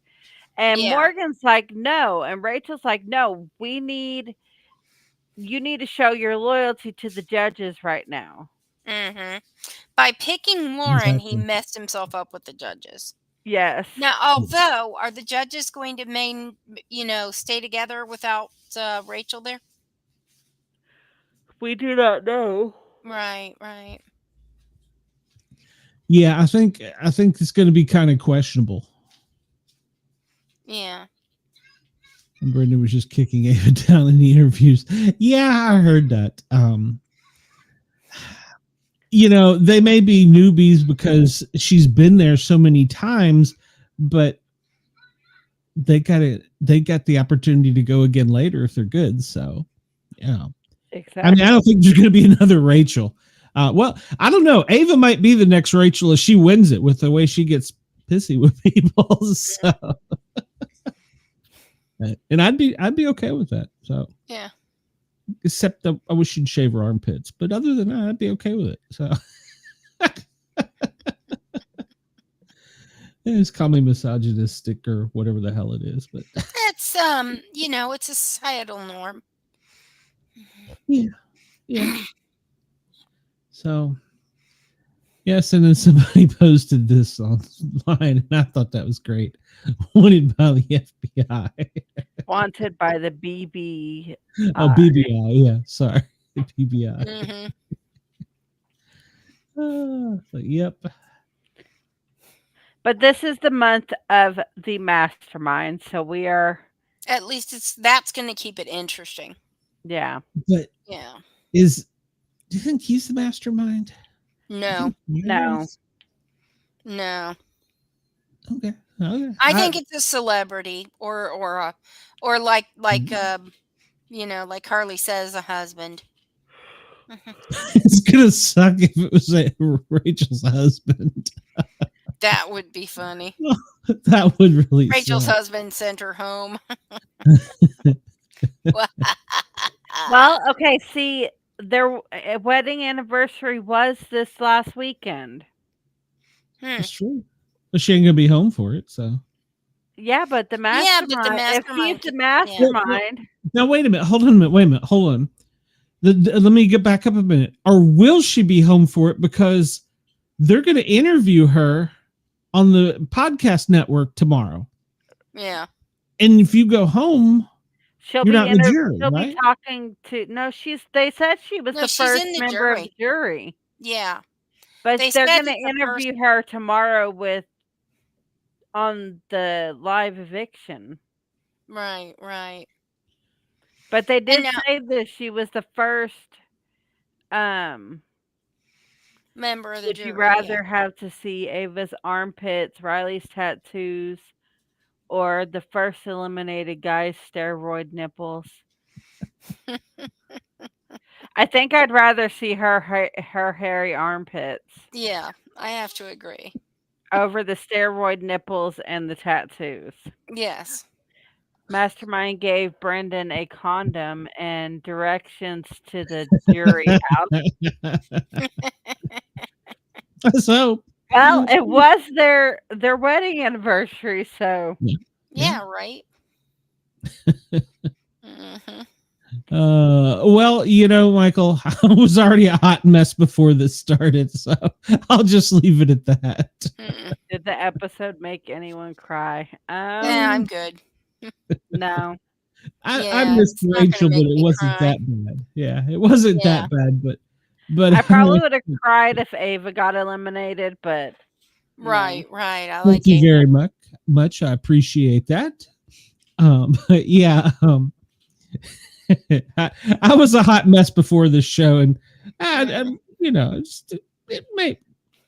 Speaker 6: And Morgan's like, no. And Rachel's like, no, you need to show your loyalty to the judges right now.
Speaker 5: Mm-hmm. By picking Lauren, he messed himself up with the judges.
Speaker 6: Yes.
Speaker 5: Now, although, are the judges going to stay together without Rachel there?
Speaker 6: We do not know.
Speaker 5: Right.
Speaker 4: Yeah, I think it's going to be kind of questionable.
Speaker 5: Yeah.
Speaker 4: And Brenda was just kicking Ava down in the interviews. Yeah, I heard that. They may be newbies because she's been there so many times, but they got the opportunity to go again later if they're good. So, yeah.
Speaker 6: Exactly.
Speaker 4: I mean, I don't think there's going to be another Rachel. Well, I don't know. Ava might be the next Rachel if she wins it with the way she gets pissy with people. So, and I'd be okay with that. So,
Speaker 5: yeah.
Speaker 4: Except that I wish she'd shave her armpits, but other than that, I'd be okay with it. So, it's call me misogynistic or whatever the hell it is, but
Speaker 5: it's it's a societal norm.
Speaker 4: Yeah. So, yes, and then somebody posted this online, and I thought that was great. Wanted by the FBI.
Speaker 6: Wanted by the BB.
Speaker 4: Oh, BBI. Yeah, sorry, the BBI.
Speaker 5: Mm-hmm.
Speaker 4: Yep.
Speaker 6: But this is the month of the Mastermind, so we are.
Speaker 5: At least that's going to keep it interesting.
Speaker 6: Yeah.
Speaker 4: But
Speaker 5: yeah.
Speaker 4: Do you think he's the mastermind?
Speaker 5: No.
Speaker 4: Okay.
Speaker 5: I think it's a celebrity or like like Harley says, a husband.
Speaker 4: It's gonna suck if it was Rachel's husband.
Speaker 5: That would be funny.
Speaker 4: That would really
Speaker 5: Rachel's
Speaker 4: suck.
Speaker 5: husband sent her home.
Speaker 6: Well, okay, see, their wedding anniversary was this last weekend.
Speaker 4: It's true. But she ain't gonna be home for it, so.
Speaker 6: Yeah, but the mastermind. If he's the mastermind.
Speaker 4: Now wait a minute. Hold on. Let me get back up a minute. Or will she be home for it? Because they're going to interview her on the podcast network tomorrow.
Speaker 5: Yeah.
Speaker 4: And if you go home,
Speaker 6: she'll be talking to. No, they said she was the first member of the jury.
Speaker 5: Yeah.
Speaker 6: But they're going to interview her tomorrow on the live eviction.
Speaker 5: Right.
Speaker 6: But they did say that she was the first
Speaker 5: member of the jury.
Speaker 6: Would you rather have to see Ava's armpits, Riley's tattoos, or the first eliminated guy's steroid nipples? I think I'd rather see her hairy armpits.
Speaker 5: Yeah, I have to agree.
Speaker 6: Over the steroid nipples and the tattoos.
Speaker 5: Yes.
Speaker 6: Mastermind gave Brendan a condom and directions to the jury house.
Speaker 4: So,
Speaker 6: well, it was their wedding anniversary, so
Speaker 5: yeah, right. Mm-hmm.
Speaker 4: Well, Michael, I was already a hot mess before this started, so I'll just leave it at that.
Speaker 6: Did the episode make anyone cry?
Speaker 5: Yeah, I'm good.
Speaker 6: No.
Speaker 4: I missed Rachel, but it wasn't that bad. Yeah, it wasn't that bad, but
Speaker 6: I probably would have cried if Ava got eliminated, but
Speaker 5: right. I
Speaker 4: thank you very much. I appreciate that. But yeah, I was a hot mess before this show, and it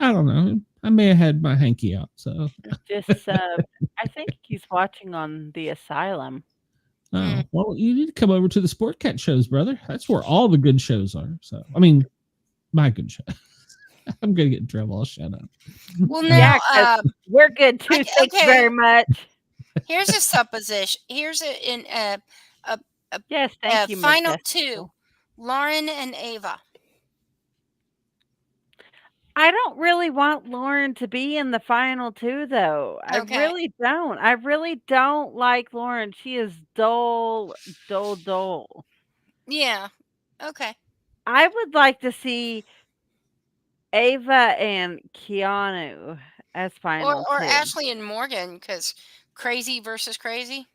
Speaker 4: I don't know. I may have had my hanky out. So,
Speaker 6: Just, I think he's watching on the asylum.
Speaker 4: oh, well, you need to come over to the Sport Cat shows, brother. That's where all the good shows are. So, I mean, my good show. I'm gonna get in trouble. I'll shut up.
Speaker 5: Well, now,
Speaker 6: we're good too. Thank you very much.
Speaker 5: Here's a supposition. Here's a
Speaker 6: yes, thank you.
Speaker 5: Final two, Lauren and Ava.
Speaker 6: I don't really want Lauren to be in the final two, though.
Speaker 5: Okay.
Speaker 6: I really don't. I really don't like Lauren. She is dull.
Speaker 5: Yeah. Okay.
Speaker 6: I would like to see Ava and Keanu as final
Speaker 5: or
Speaker 6: two.
Speaker 5: Ashley and Morgan, because crazy versus crazy.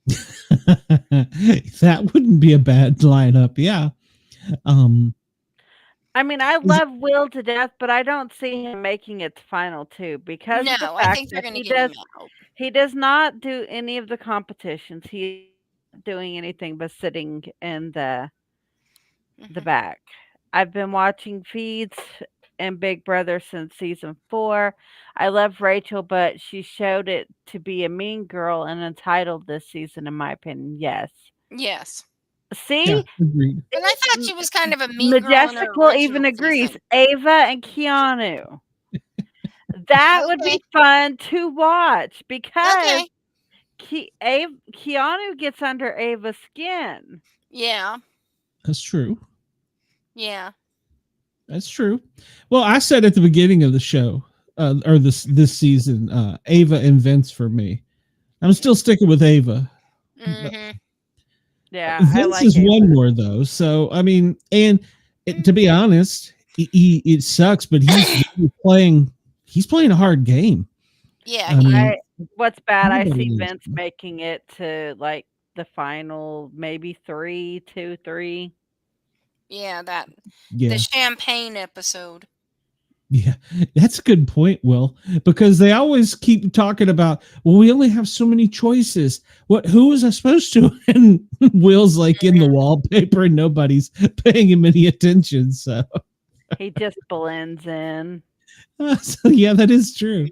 Speaker 4: That wouldn't be a bad lineup. Yeah.
Speaker 6: I mean, I love Will to death, but I don't see him making it to final two because of the fact
Speaker 5: I think they're going to get him out.
Speaker 6: He does not do any of the competitions. He's not doing anything but sitting in the back. I've been watching feeds and Big Brother since season 4. I love Rachel, but she showed it to be a mean girl and entitled this season, in my opinion. Yes. See?
Speaker 4: Yeah, agreed.
Speaker 5: And I thought she was kind of a mean
Speaker 6: Majestical
Speaker 5: girl.
Speaker 6: even agrees. Season. Ava and Keanu. That would be fun to watch because Keanu gets under Ava's skin.
Speaker 5: Yeah.
Speaker 4: That's true.
Speaker 5: Yeah.
Speaker 4: That's true. Well, I said at the beginning of the show, or this season, Ava and Vince for me. I'm still sticking with Ava.
Speaker 5: Mm-hmm.
Speaker 6: Yeah,
Speaker 4: Vince
Speaker 6: I like
Speaker 4: is
Speaker 6: Ava.
Speaker 4: one more though. So I mean, and to be honest, it sucks, but he's playing a hard game.
Speaker 5: Yeah.
Speaker 4: I mean,
Speaker 6: what's bad? I see Vince making it to like the final, maybe 2, 3.
Speaker 5: Yeah, the champagne episode.
Speaker 4: Yeah, that's a good point, Will, because they always keep talking about, well, we only have so many choices. Who was I supposed to? And Will's like in the wallpaper and nobody's paying him any attention. So
Speaker 6: he just blends in.
Speaker 4: So yeah, that is true.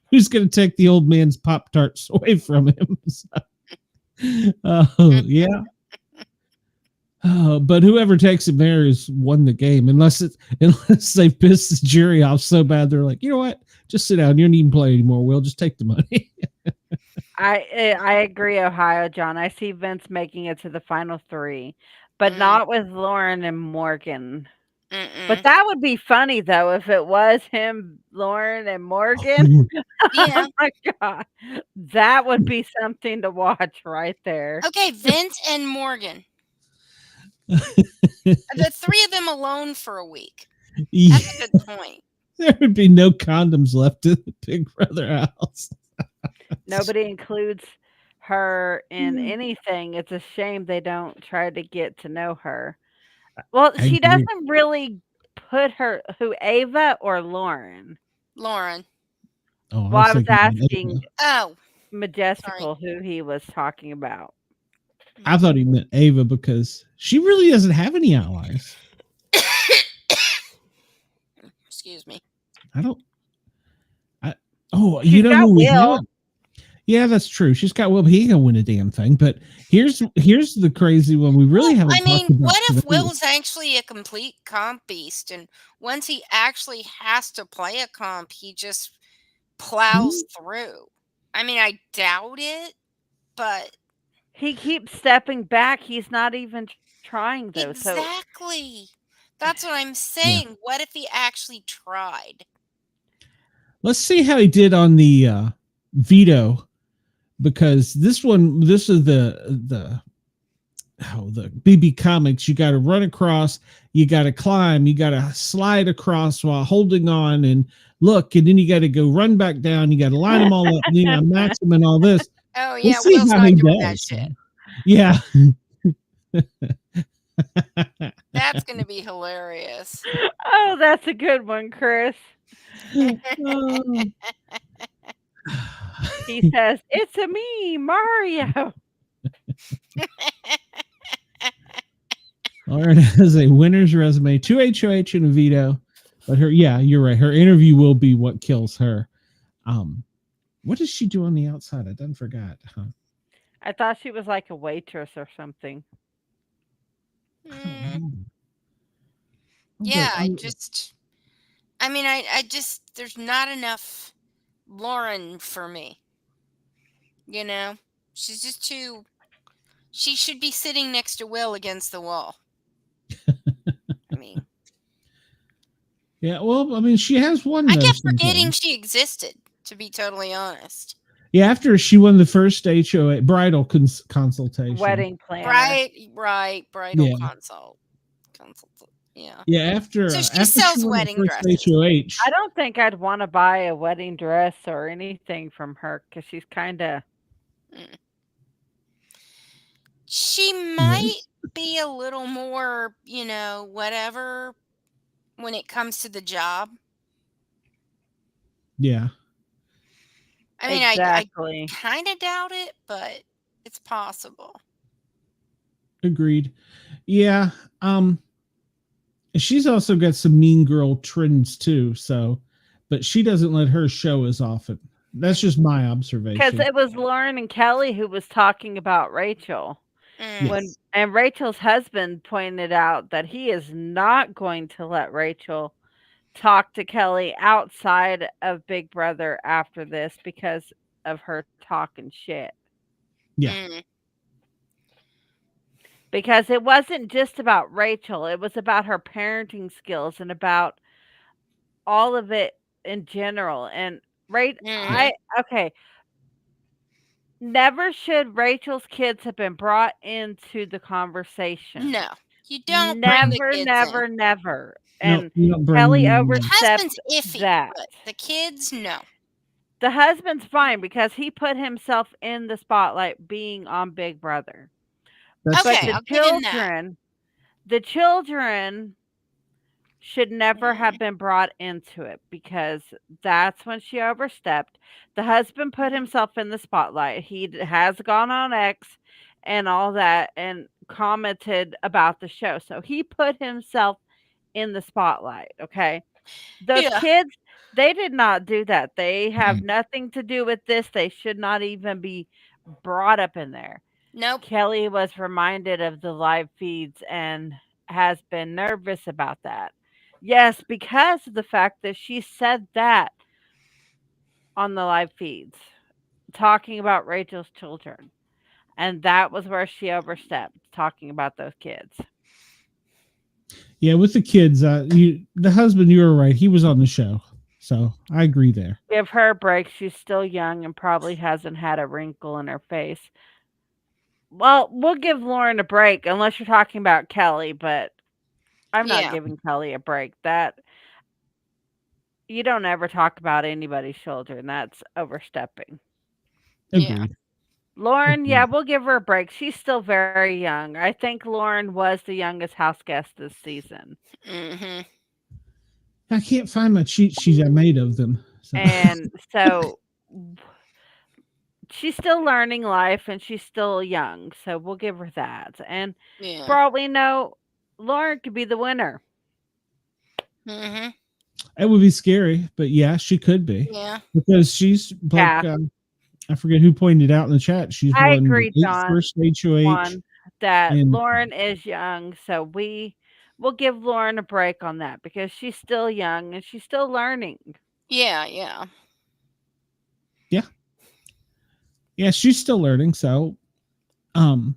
Speaker 4: Who's going to take the old man's Pop-Tarts away from him? Yeah. But whoever takes him there has won the game, unless they piss the jury off so bad they're like, you know what? Just sit down. You don't even play anymore. We'll just take the money.
Speaker 6: I agree, Ohio John. I see Vince making it to the final 3, but not with Lauren and Morgan. But that would be funny though if it was him, Lauren, and Morgan.
Speaker 5: Yeah.
Speaker 6: Oh my god, that would be something to watch right there.
Speaker 5: Okay, Vince and Morgan. The 3 of them alone for a week. That's a good point.
Speaker 4: There would be no condoms left in the Big Brother house.
Speaker 6: Nobody includes her in anything. It's a shame they don't try to get to know her. Well, she doesn't really put her Ava or Lauren.
Speaker 5: Lauren.
Speaker 4: Oh,
Speaker 6: well, I was asking
Speaker 5: Majestical
Speaker 6: who he was talking about.
Speaker 4: I thought he meant Ava because she really doesn't have any allies.
Speaker 5: Excuse me.
Speaker 4: You know who we have? Yeah, that's true. She's got Will. He can win a damn thing. But here's the crazy one. We really haven't.
Speaker 5: I mean, what if Will's actually a complete comp beast, and once he actually has to play a comp, he just plows through? I mean, I doubt it, but
Speaker 6: he keeps stepping back. He's not even trying though.
Speaker 5: Exactly. This what I'm saying. Yeah. What if he actually tried?
Speaker 4: Let's see how he did on the veto, because this is the BB Comics. You got to run across, you got to climb, you got to slide across while holding on and look, and then you got to go run back down. You got to line them all up, and you got to match them and all this.
Speaker 5: Oh yeah, Will's not doing that shit.
Speaker 4: Yeah.
Speaker 5: That's going to be hilarious.
Speaker 6: Oh, that's a good one, Chris. He says, "It's a me, Mario."
Speaker 4: Lauren has a winner's resume, 2 HOH and a veto. But you're right. Her interview will be what kills her. What does she do on the outside? I done forgot. Huh?
Speaker 6: I thought she was like a waitress or something.
Speaker 4: I don't know.
Speaker 5: Yeah, I just, there's not enough Lauren for me. You know, she's just too. She should be sitting next to Will against the wall. I mean,
Speaker 4: yeah, well, I mean, she has won.
Speaker 5: I kept forgetting she existed, to be totally honest.
Speaker 4: Yeah, after she won the first HOA bridal consultation,
Speaker 6: wedding planner,
Speaker 5: right, bridal consult. Yeah.
Speaker 4: Yeah, after
Speaker 5: so she
Speaker 4: after
Speaker 5: sells
Speaker 4: she won
Speaker 5: wedding
Speaker 4: the first
Speaker 5: dresses.
Speaker 4: HOH.
Speaker 6: I don't think I'd want to buy a wedding dress or anything from her because she's kind of.
Speaker 5: She might be a little more, whatever when it comes to the job.
Speaker 4: Yeah.
Speaker 5: I mean,
Speaker 6: exactly.
Speaker 5: I kind of doubt it, but it's possible.
Speaker 4: Agreed. Yeah. She's also got some mean girl trends too. So, but she doesn't let her show as often. That's just my observation.
Speaker 6: Because it was Lauren and Kelly who was talking about Rachel.
Speaker 4: Yes.
Speaker 6: And Rachel's husband pointed out that he is not going to let Rachel talk to Kelly outside of Big Brother after this because of her talking shit.
Speaker 4: Yeah.
Speaker 6: Because it wasn't just about Rachel, it was about her parenting skills and about all of it in general. And okay. Never should Rachel's kids have been brought into the conversation.
Speaker 5: No, you don't.
Speaker 6: Never. And
Speaker 4: no,
Speaker 6: Kelly
Speaker 5: The
Speaker 6: overstepped
Speaker 5: husband's iffy,
Speaker 6: that.
Speaker 5: but the kids, no.
Speaker 6: The husband's fine because he put himself in the spotlight being on Big Brother.
Speaker 5: Okay,
Speaker 6: But the children should never have been brought into it because that's when she overstepped. The husband put himself in the spotlight. He has gone on X and all that and commented about the show. So he put himself in the spotlight, okay? Those kids, they did not do that. They have nothing to do with this. They should not even be brought up in there.
Speaker 5: Nope.
Speaker 6: Kelly was reminded of the live feeds and has been nervous about that. Yes, because of the fact that she said that on the live feeds, talking about Rachel's children. And that was where she overstepped, talking about those kids.
Speaker 4: Yeah, with the kids, the husband, you were right. He was on the show. So I agree there.
Speaker 6: Give her a break. She's still young and probably hasn't had a wrinkle in her face. Well, we'll give Lauren a break unless you're talking about Kelly, but I'm not giving Kelly a break. That you don't ever talk about anybody's children. That's overstepping.
Speaker 4: Agreed.
Speaker 5: Yeah.
Speaker 6: Lauren, we'll give her a break. She's still very young. I think Lauren was the youngest house guest this season.
Speaker 5: Mm-hmm.
Speaker 4: I can't find my cheat sheet I made of them.
Speaker 6: So. And so she's still learning life and she's still young. So we'll give her that. And for all we know, Lauren could be the winner.
Speaker 5: Mm-hmm.
Speaker 4: It would be scary, but yeah, she could be.
Speaker 5: Yeah.
Speaker 4: Because she's like, I forget who pointed out in the chat. She's
Speaker 6: I
Speaker 4: won
Speaker 6: agree, John.
Speaker 4: First HOH.
Speaker 6: That Lauren is young. So we'll give Lauren a break on that because she's still young and she's still learning.
Speaker 5: Yeah.
Speaker 4: Yeah, she's still learning. So, well,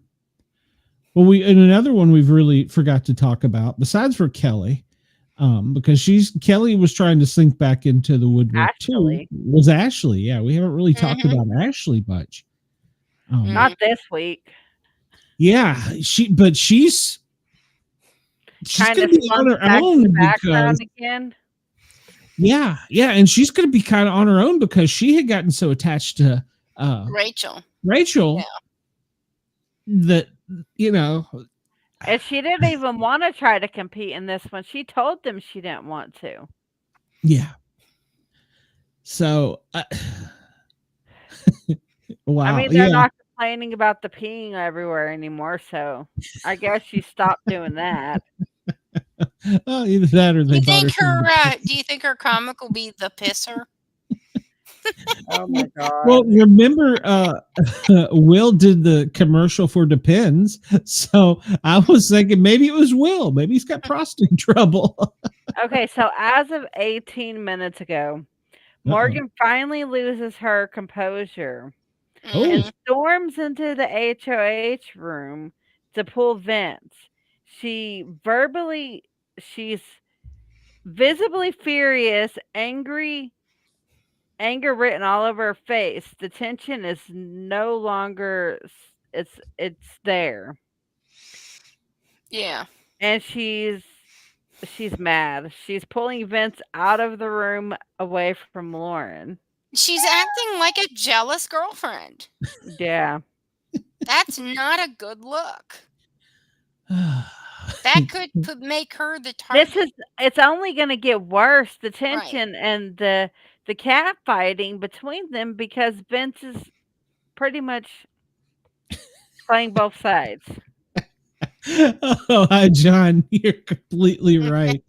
Speaker 4: in another one we've really forgot to talk about besides for Kelly, because Kelly was trying to sink back into the woodwork too. Was Ashley? Yeah, we haven't really talked about Ashley much.
Speaker 6: Not this week.
Speaker 4: Yeah, she's
Speaker 6: kind
Speaker 4: gonna
Speaker 6: of
Speaker 4: be on her own
Speaker 6: background again.
Speaker 4: Yeah, and she's gonna be kind of on her own because she had gotten so attached to
Speaker 5: Rachel.
Speaker 4: That
Speaker 6: and she didn't even want to try to compete in this one. She told them she didn't want to.
Speaker 4: Yeah. So,
Speaker 6: wow. I mean, they're not complaining about the peeing everywhere anymore, so I guess she stopped doing that.
Speaker 4: Oh, either that or they bought her some.
Speaker 5: Do you think her comic will be the pisser?
Speaker 6: Oh my god.
Speaker 4: Well, remember, Will did the commercial for Depends, so I was thinking maybe it was Will. Maybe he's got prostate trouble.
Speaker 6: Okay, so as of 18 minutes ago, Morgan finally loses her composure and storms into the HOH room to pull Vince. She's visibly furious, anger written all over her face. The tension is no longer, it's there.
Speaker 5: Yeah.
Speaker 6: And she's mad. She's pulling Vince out of the room away from Lauren.
Speaker 5: She's acting like a jealous girlfriend.
Speaker 6: Yeah.
Speaker 5: That's not a good look. That could make her the target.
Speaker 6: It's only going to get worse, the tension and the cat fighting between them, because Vince is pretty much playing both sides.
Speaker 4: Oh, hi, John. You're completely right.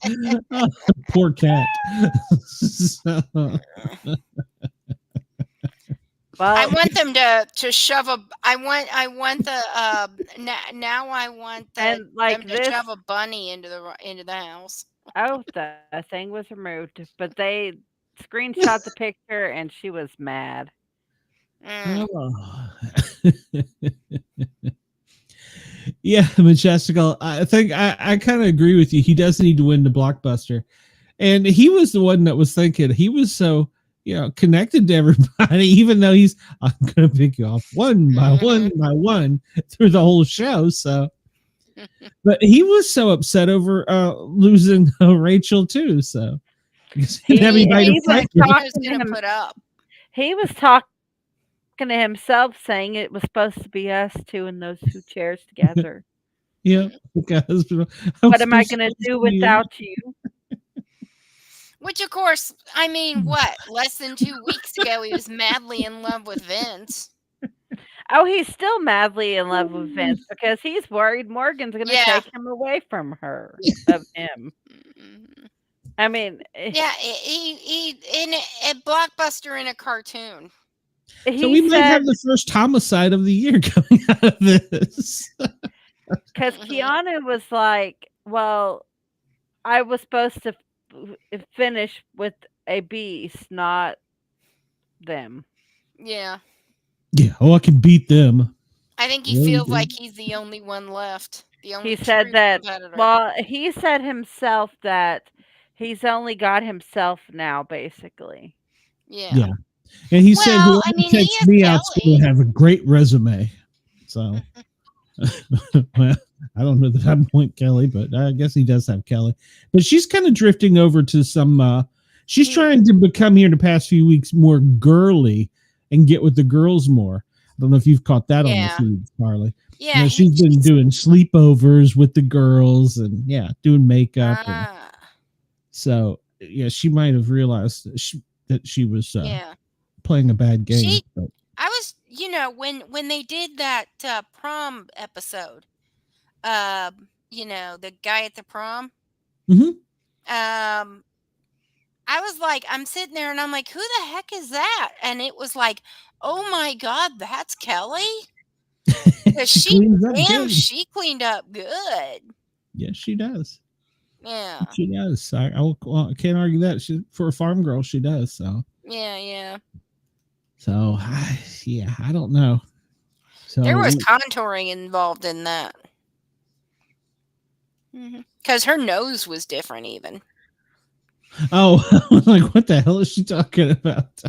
Speaker 4: Oh, poor cat.
Speaker 5: Well, I want them to shove a. I want the. Now I want them to shove a bunny into the house.
Speaker 6: Oh, the thing was removed, but they screenshot the picture, and she was mad.
Speaker 4: Oh. Yeah, Majestical. I think I kind of agree with you. He does need to win the blockbuster, and he was the one that was thinking. He was so connected to everybody, even though I'm going to pick you off one by one through the whole show. So, but he was so upset over losing Rachel too. So he
Speaker 6: was talking to himself, saying it was supposed to be us two in those two chairs together.
Speaker 4: Yeah, because
Speaker 6: what am I going to do without you?
Speaker 5: Which, of course, I mean, less than 2 weeks ago, he was madly in love with Vince.
Speaker 6: Oh, he's still madly in love with Vince because he's worried Morgan's going to take him away from her, of him. I mean,
Speaker 5: he in a blockbuster in a cartoon.
Speaker 4: So we might have the first homicide of the year coming out of this.
Speaker 6: Because Keanu was like, well, I was supposed to finish with a beast, not them.
Speaker 5: Yeah.
Speaker 4: Yeah. Oh, I can beat them.
Speaker 5: I think he feels like he's the only one left.
Speaker 6: He said that. Well, he said himself that he's only got himself now, basically.
Speaker 5: Yeah.
Speaker 4: Yeah. And he said, whoever takes me out is going to have a great resume. So, well, I don't know that I point Kelly, but I guess he does have Kelly. But she's kind of drifting over to some, she's trying to become here in the past few weeks more girly and get with the girls more. I don't know if you've caught that on the feed, Carly.
Speaker 5: Yeah.
Speaker 4: She's been doing sleepovers with the girls and, doing makeup. And, so, she might have realized that she was playing a bad game.
Speaker 5: I was, when they did that prom episode, the guy at the prom.
Speaker 4: Mm-hmm.
Speaker 5: I was like, I'm sitting there and I'm like, who the heck is that? And it was like, oh my God, that's Kelly. She cleaned up good.
Speaker 4: Yes, she does.
Speaker 5: Yeah,
Speaker 4: she does. I can't argue that. For a farm girl, she does. So
Speaker 5: yeah.
Speaker 4: So I don't know. So
Speaker 5: there was contouring involved in that because her nose was different, even.
Speaker 4: Oh, like what the hell is she talking about?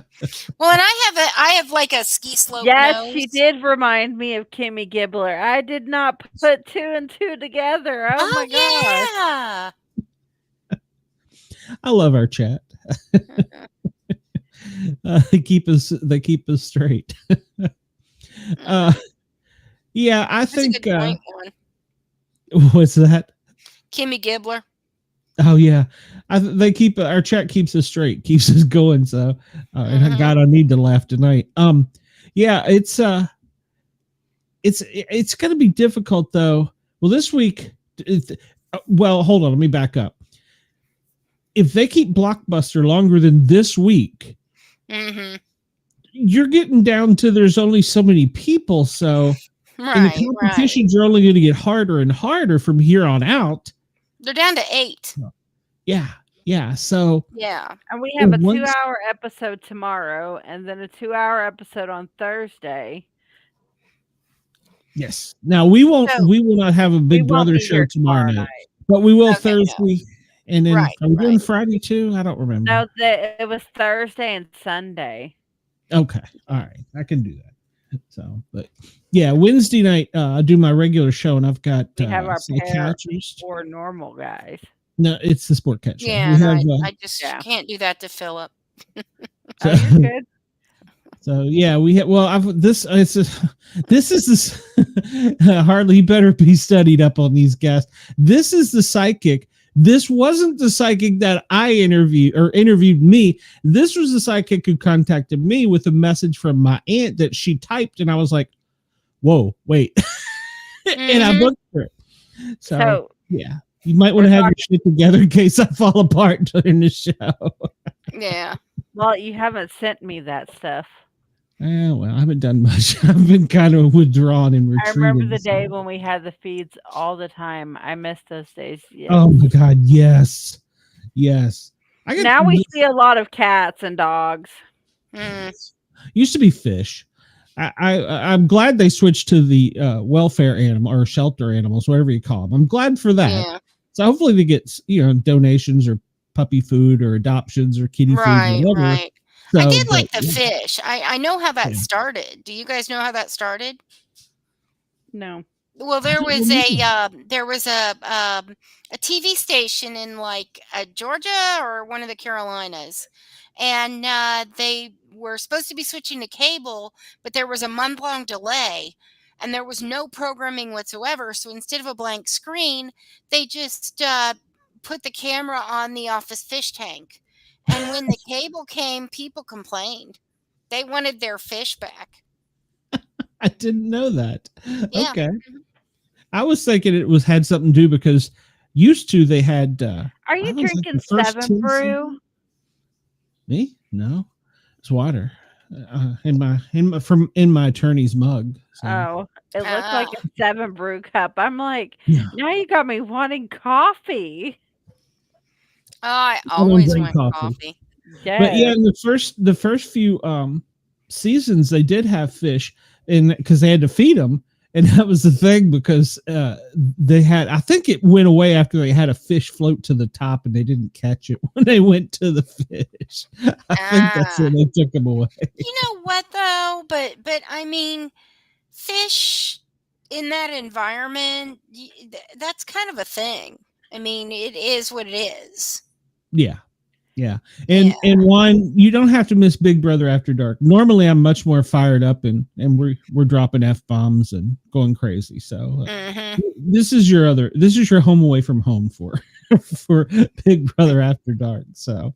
Speaker 5: Well, and I have like a ski slope.
Speaker 6: Yes,
Speaker 5: nose.
Speaker 6: She did remind me of Kimmy Gibbler. I did not put two and two together. Oh my
Speaker 5: god!
Speaker 4: I love our chat. They keep us straight. Yeah, I think. What's that?
Speaker 5: Kimmy Gibbler.
Speaker 4: Oh yeah, they keep our chat keeps us straight, keeps us going. So, and God, I need to laugh tonight. Yeah, it's it's going to be difficult though. Well, this week, well, hold on, let me back up. If they keep Blockbuster longer than this week, you're getting down to there's only so many people, so and the competitions are only going to get harder and harder from here on out.
Speaker 5: They're down to 8.
Speaker 4: Yeah. So
Speaker 6: and we have a 2-hour episode tomorrow, and then a 2-hour episode on Thursday.
Speaker 4: Yes. Now we will not have a Big Brother show tomorrow night, but we will Thursday. And then are we doing Friday too? I don't remember.
Speaker 6: No, it was Thursday and Sunday.
Speaker 4: Okay. All right. I can do that. So, but yeah, Wednesday night, I do my regular show, and I've got
Speaker 6: we have our four normal guys.
Speaker 4: No, it's the Sport Cat show.
Speaker 5: Yeah, I just can't do that to Philip.
Speaker 6: So, you're good.
Speaker 4: So yeah, we have. Well, this is Harley better be studied up on these guests. This is the psychic. This wasn't the psychic that I interviewed me. This was the psychic who contacted me with a message from my aunt that she typed, and I was like, "Whoa, wait!" And I booked her. So yeah, you might want to have your shit together in case I fall apart during the show.
Speaker 5: Yeah.
Speaker 6: Well, you haven't sent me that stuff.
Speaker 4: Well, I haven't done much. I've been kind of withdrawn and retreated.
Speaker 6: I remember the day when we had the feeds all the time. I miss those days. Yes.
Speaker 4: Oh my God, yes.
Speaker 6: Now we see a lot of cats and dogs.
Speaker 4: Used to be fish. I'm glad they switched to the welfare animal or shelter animals, whatever you call them. I'm glad for that. Yeah. So hopefully they get donations or puppy food or adoptions or kitty food or whatever.
Speaker 5: Right. So, I did like the fish. I know how that started. Do you guys know how that started?
Speaker 6: No.
Speaker 5: Well, there was a TV station in like Georgia or one of the Carolinas, and they were supposed to be switching to cable, but there was a month-long delay, and there was no programming whatsoever. So instead of a blank screen, they just put the camera on the office fish tank. And when the cable came, people complained. They wanted their fish back.
Speaker 4: I didn't know that.
Speaker 5: Yeah.
Speaker 4: Okay. I was thinking it had something to do because used to they had.
Speaker 6: Are you drinking 7 Brew?
Speaker 4: Me? No, it's water. In my attorney's mug. So.
Speaker 6: Oh, it looks like a 7 Brew cup. I'm like, now you got me wanting coffee.
Speaker 5: Oh, I always want coffee.
Speaker 6: Yes.
Speaker 4: But yeah, in the first few seasons they did have fish, and because they had to feed them, and that was the thing because they had. I think it went away after they had a fish float to the top, and they didn't catch it when they went to the fish. I think that's when they took them away.
Speaker 5: You know what though? But I mean, fish in that environment, that's kind of a thing. I mean, it is what it is.
Speaker 4: Yeah. And Juan, you don't have to miss Big Brother After Dark. Normally I'm much more fired up and we're dropping F-bombs and going crazy. So this is your home away from home for Big Brother After Dark. So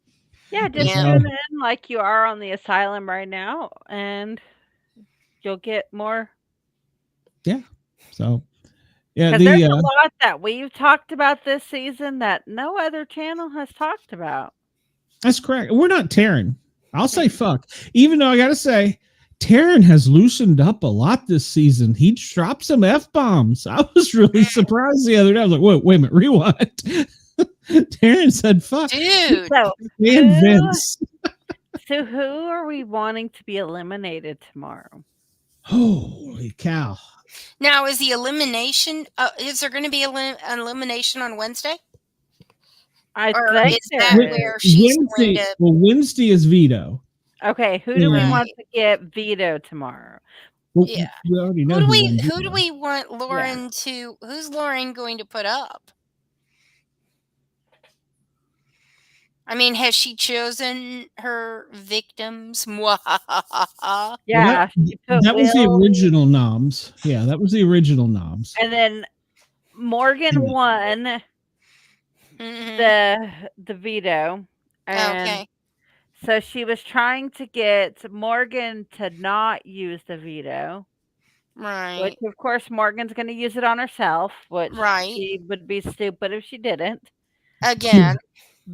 Speaker 6: just tune in like you are on the asylum right now and you'll get more.
Speaker 4: Yeah. So yeah,
Speaker 6: there's a lot that we've talked about this season that no other channel has talked about.
Speaker 4: That's correct. We're not Taryn. I'll say fuck. Even though I got to say, Taryn has loosened up a lot this season. He dropped some F-bombs. I was really surprised the other day. I was like, wait a minute, rewind. Taryn said fuck.
Speaker 5: Dude.
Speaker 6: So who are we wanting to be eliminated tomorrow?
Speaker 4: Holy cow.
Speaker 5: Now, is the elimination, is there going to be an elimination on Wednesday?
Speaker 6: I think
Speaker 5: is that where she's going to...
Speaker 4: Well, Wednesday is veto.
Speaker 6: Okay, who do we want to get veto tomorrow?
Speaker 4: Well, we already know
Speaker 5: who do we want Lauren to... Who's Lauren going to put up? I mean, has she chosen her victims?
Speaker 6: Yeah.
Speaker 4: That was the original noms. Yeah, that was the original noms.
Speaker 6: And then Morgan won the veto. And so she was trying to get Morgan to not use the veto.
Speaker 5: Right.
Speaker 6: Which, of course, Morgan's going to use it on herself, which
Speaker 5: Right.
Speaker 6: she would be stupid if she didn't.
Speaker 5: Again.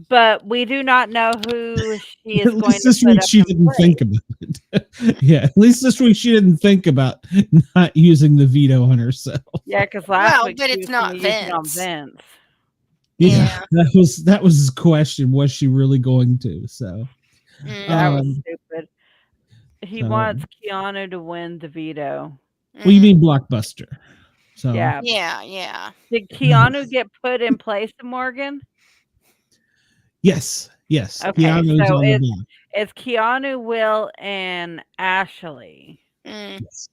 Speaker 6: But we do not know who she is
Speaker 4: At
Speaker 6: going
Speaker 4: least
Speaker 6: to
Speaker 4: this
Speaker 6: put
Speaker 4: week
Speaker 6: up
Speaker 4: she
Speaker 6: in
Speaker 4: didn't
Speaker 6: place.
Speaker 4: think about it. Yeah, at least this week she didn't think about not using the veto on herself.
Speaker 6: Yeah, because last week
Speaker 5: but
Speaker 6: she
Speaker 5: it's
Speaker 6: was going
Speaker 5: not
Speaker 6: to use it on
Speaker 5: Vince.
Speaker 6: Vince.
Speaker 5: Yeah.
Speaker 4: That was his question. Was she really going to? So
Speaker 6: That was stupid. He wants Keanu to win the veto.
Speaker 4: Well, you mean Blockbuster? So
Speaker 6: Yeah.
Speaker 5: Yeah.
Speaker 6: Did Keanu get put in place of Morgan?
Speaker 4: Yes.
Speaker 6: Okay,
Speaker 4: Keanu's
Speaker 6: so
Speaker 4: on the block.
Speaker 6: it's Keanu, Will, and Ashley.
Speaker 4: Yes.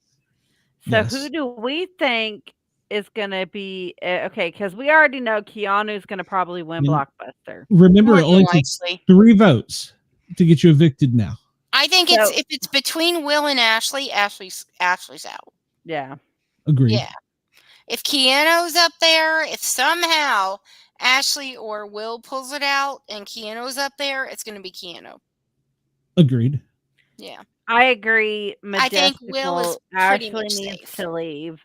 Speaker 6: So who do we think is going to be okay? Because we already know Keanu's going to probably win Blockbuster.
Speaker 4: Remember, it only takes 3 votes to get you evicted now.
Speaker 5: I think if it's between Will and Ashley, Ashley's out.
Speaker 6: Yeah.
Speaker 4: Agreed.
Speaker 5: Yeah. If Keanu's up there, if somehow Ashley or Will pulls it out and Keanu's up there, it's going to be Keanu.
Speaker 4: Agreed.
Speaker 5: Yeah.
Speaker 6: I agree.
Speaker 5: I think Will is pretty
Speaker 6: Ashley
Speaker 5: much
Speaker 6: needs
Speaker 5: safe.
Speaker 6: to leave.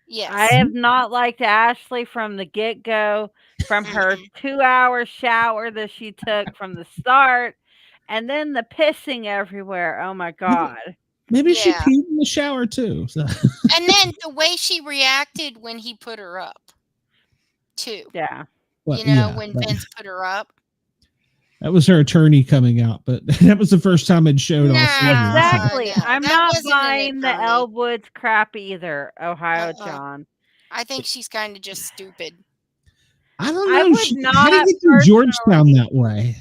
Speaker 5: Yes.
Speaker 6: I have not liked Ashley from the get-go, from her 2-hour shower that she took from the start, and then the pissing everywhere. Oh my God.
Speaker 4: Maybe she peed in the shower too. So.
Speaker 5: And then the way she reacted when he put her up, too.
Speaker 6: Yeah.
Speaker 5: When Vince put her up.
Speaker 4: That was her attorney coming out, but that was the first time it showed all season.
Speaker 6: Exactly.
Speaker 5: No,
Speaker 6: I'm not buying the Elwood's crap either, Ohio John.
Speaker 5: I think she's kind of just stupid.
Speaker 4: I don't know.
Speaker 6: I would not
Speaker 4: how do you get through Georgetown that way?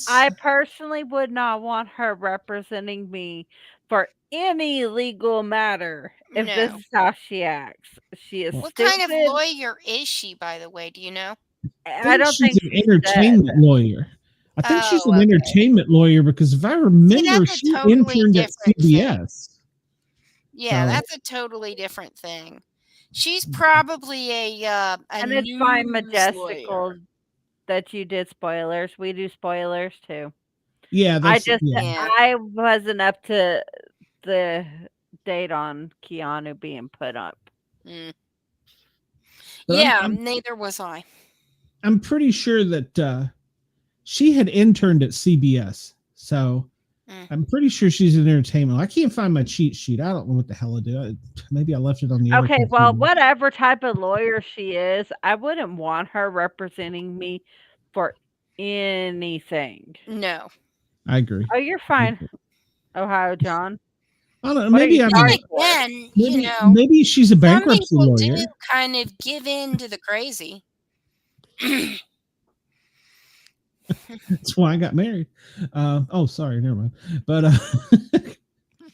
Speaker 6: I personally would not want her representing me for any legal matter if this is how she acts. She is
Speaker 5: What
Speaker 6: stupid.
Speaker 5: kind of lawyer is she, by the way? Do you know?
Speaker 6: I don't think
Speaker 4: she's an entertainment lawyer. I think she's an entertainment lawyer because if I remember, she interned at CBS.
Speaker 5: Yeah, that's a totally different thing. She's probably a
Speaker 6: and it's fine, Majestical,
Speaker 5: lawyer.
Speaker 6: that you did spoilers. We do spoilers too.
Speaker 4: Yeah,
Speaker 6: I wasn't up to the date on Keanu being put up.
Speaker 5: Yeah, neither was I.
Speaker 4: I'm pretty sure that she had interned at CBS, so I'm pretty sure she's an entertainment. I can't find my cheat sheet. I don't know what the hell I do. Maybe I left it on the
Speaker 6: Okay, well, whatever type of lawyer she is, I wouldn't want her representing me for anything.
Speaker 5: No.
Speaker 4: I agree.
Speaker 6: Oh, you're fine, Ohio John.
Speaker 4: I don't know. Maybe maybe she's a bankruptcy lawyer.
Speaker 5: Some people do kind of give in to the crazy.
Speaker 4: That's why I got married. Sorry, never mind. But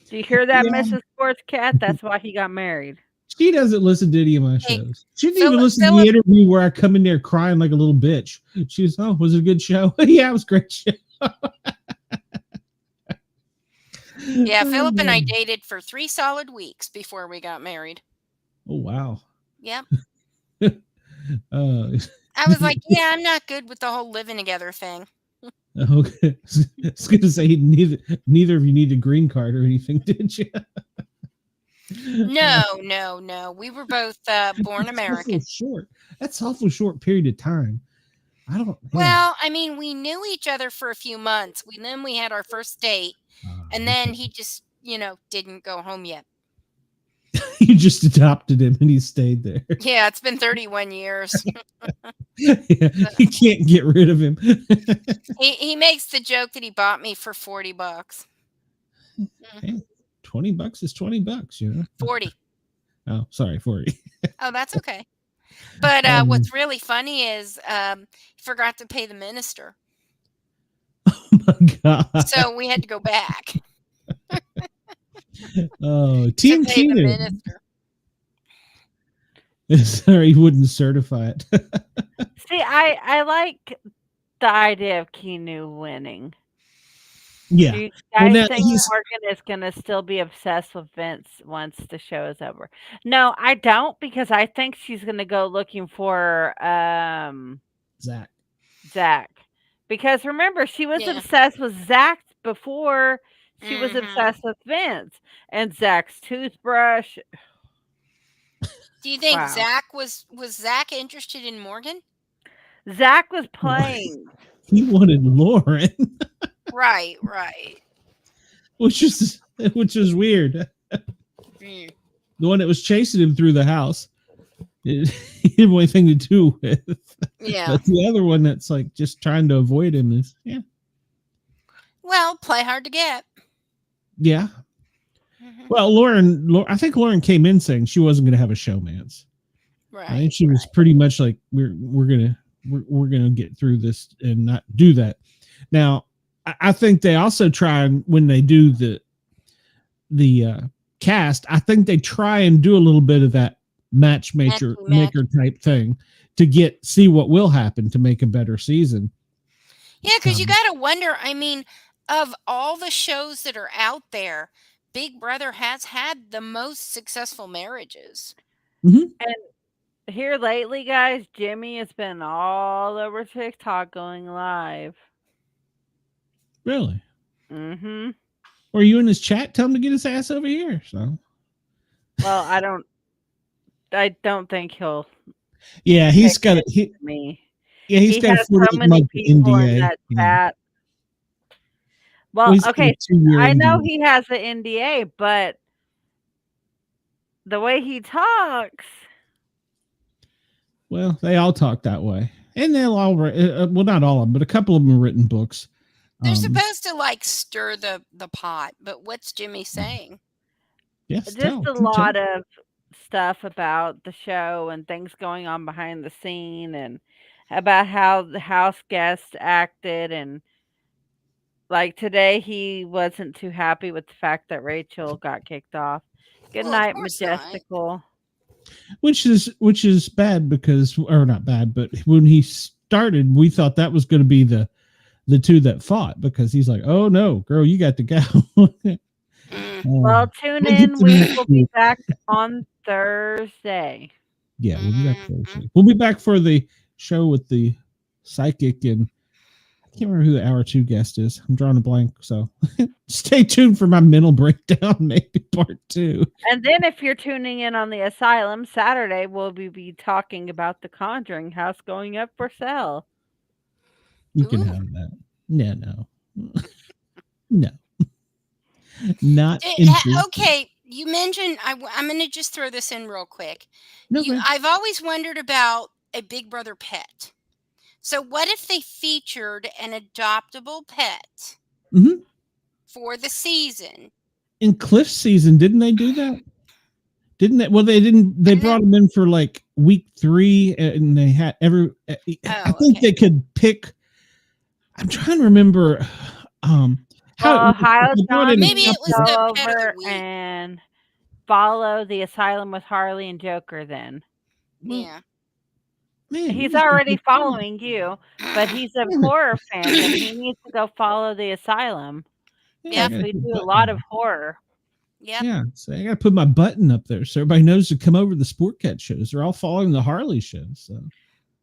Speaker 6: do you hear that, Mrs. Sports Cat? That's why he got married.
Speaker 4: She doesn't listen to any of my shows. She didn't even listen to the interview where I come in there crying like a little bitch. She's, was it a good show? Yeah, it was a great show.
Speaker 5: Yeah, Philip and I dated for 3 solid weeks before we got married.
Speaker 4: Oh, wow.
Speaker 5: Yep. I was like, yeah, I'm not good with the whole living together thing.
Speaker 4: Okay. I was going to say neither of you need a green card or anything, did you?
Speaker 5: No. We were both born American.
Speaker 4: That's awful short period of time.
Speaker 5: Well, I mean, we knew each other for a few months. Then we had our first date, and then he just, didn't go home yet.
Speaker 4: You just adopted him and he stayed there.
Speaker 5: Yeah, it's been 31 years.
Speaker 4: Yeah, you can't get rid of him.
Speaker 5: He makes the joke that he bought me for $40.
Speaker 4: Hey, $20 is $20,
Speaker 5: 40.
Speaker 4: Oh, sorry, 40.
Speaker 5: Oh, that's okay. But what's really funny is he forgot to pay the minister.
Speaker 4: Oh my God.
Speaker 5: So we had to go back.
Speaker 4: Oh, Team Keanu. Sorry, he wouldn't certify it.
Speaker 6: See, I like the idea of Keanu winning.
Speaker 4: Yeah.
Speaker 6: Do you guys think Morgan is going to still be obsessed with Vince once the show is over? No, I don't, because I think she's going to go looking for Zach. Because remember, she was obsessed with Zach before she was obsessed with Vince. And Zach's toothbrush.
Speaker 5: Do you think
Speaker 6: Wow.
Speaker 5: was Zach interested in Morgan?
Speaker 6: Zach was playing.
Speaker 4: He wanted Lauren,
Speaker 5: Right.
Speaker 4: which is weird.
Speaker 5: Mm.
Speaker 4: The one that was chasing him through the house, he didn't want anything to do with.
Speaker 5: Yeah.
Speaker 4: But the other one that's like just trying to avoid him is
Speaker 5: Well, play hard to get.
Speaker 4: Yeah.
Speaker 5: Mhm.
Speaker 4: Well, Lauren, I think Lauren came in saying she wasn't going to have a showmance.
Speaker 5: Right.
Speaker 4: I think she was pretty much like, we're gonna get through this and not do that. Now, I think they also try, and when they do the cast, I think they try and do a little bit of that maker type thing to see what will happen to make a better season.
Speaker 5: Yeah, because you got to wonder. I mean, of all the shows that are out there, Big Brother has had the most successful marriages.
Speaker 4: Mm-hmm.
Speaker 6: And here lately, guys, Jimmy has been all over TikTok going live.
Speaker 4: Really?
Speaker 6: Mm-hmm.
Speaker 4: Or you in his chat? Tell him to get his ass over here. So.
Speaker 6: Well, I don't think he'll.
Speaker 4: Yeah, he's got it.
Speaker 6: Me.
Speaker 4: Yeah, he's got
Speaker 6: has so many people
Speaker 4: NDA,
Speaker 6: in that chat. Well, okay, I know he has the NDA, but the way he talks.
Speaker 4: Well, they all talk that way, and they'll all well, not all of them, but a couple of them are written books.
Speaker 5: They're supposed to like stir the pot, but what's Jimmy saying?
Speaker 4: Yes,
Speaker 6: just a lot of stuff about the show and things going on behind the scene, and about how the house guests acted, and like today he wasn't too happy with the fact that Rachel got kicked off. Good night, Majestical.
Speaker 4: Which is bad because, or not bad, but when he started, we thought that was going to be the two that fought, because he's like, oh no, girl, you got to go.
Speaker 6: Well, tune in. We will be back on Thursday.
Speaker 4: Yeah, we'll be back Thursday. We'll be back for the show with the psychic, and I can't remember who the hour 2 guest is. I'm drawing a blank, so stay tuned for my mental breakdown, maybe part 2.
Speaker 6: And then if you're tuning in on the Asylum, Saturday we'll be talking about the Conjuring house going up for sale.
Speaker 4: You can have that. No. No. Not
Speaker 5: okay. You mentioned I'm going to just throw this in real quick.
Speaker 4: No,
Speaker 5: I've always wondered about a Big Brother pet. So what if they featured an adoptable pet for the season?
Speaker 4: In Cliff's season, didn't they do that? Didn't they? Well, they didn't. They brought him in for like week 3, and they had I think they could pick. I'm trying to remember.
Speaker 6: Ohio John,
Speaker 5: maybe it was
Speaker 6: go over and follow the Asylum with Harley and Joker. Then,
Speaker 5: yeah,
Speaker 6: man, he's already following you, but he's a horror fan, and he needs to go follow the Asylum.
Speaker 5: Yeah,
Speaker 6: we do a lot of horror.
Speaker 5: Yep.
Speaker 4: Yeah, so I got to put my button up there so everybody knows to come over to the Sport Cat shows. They're all following the Harley show, so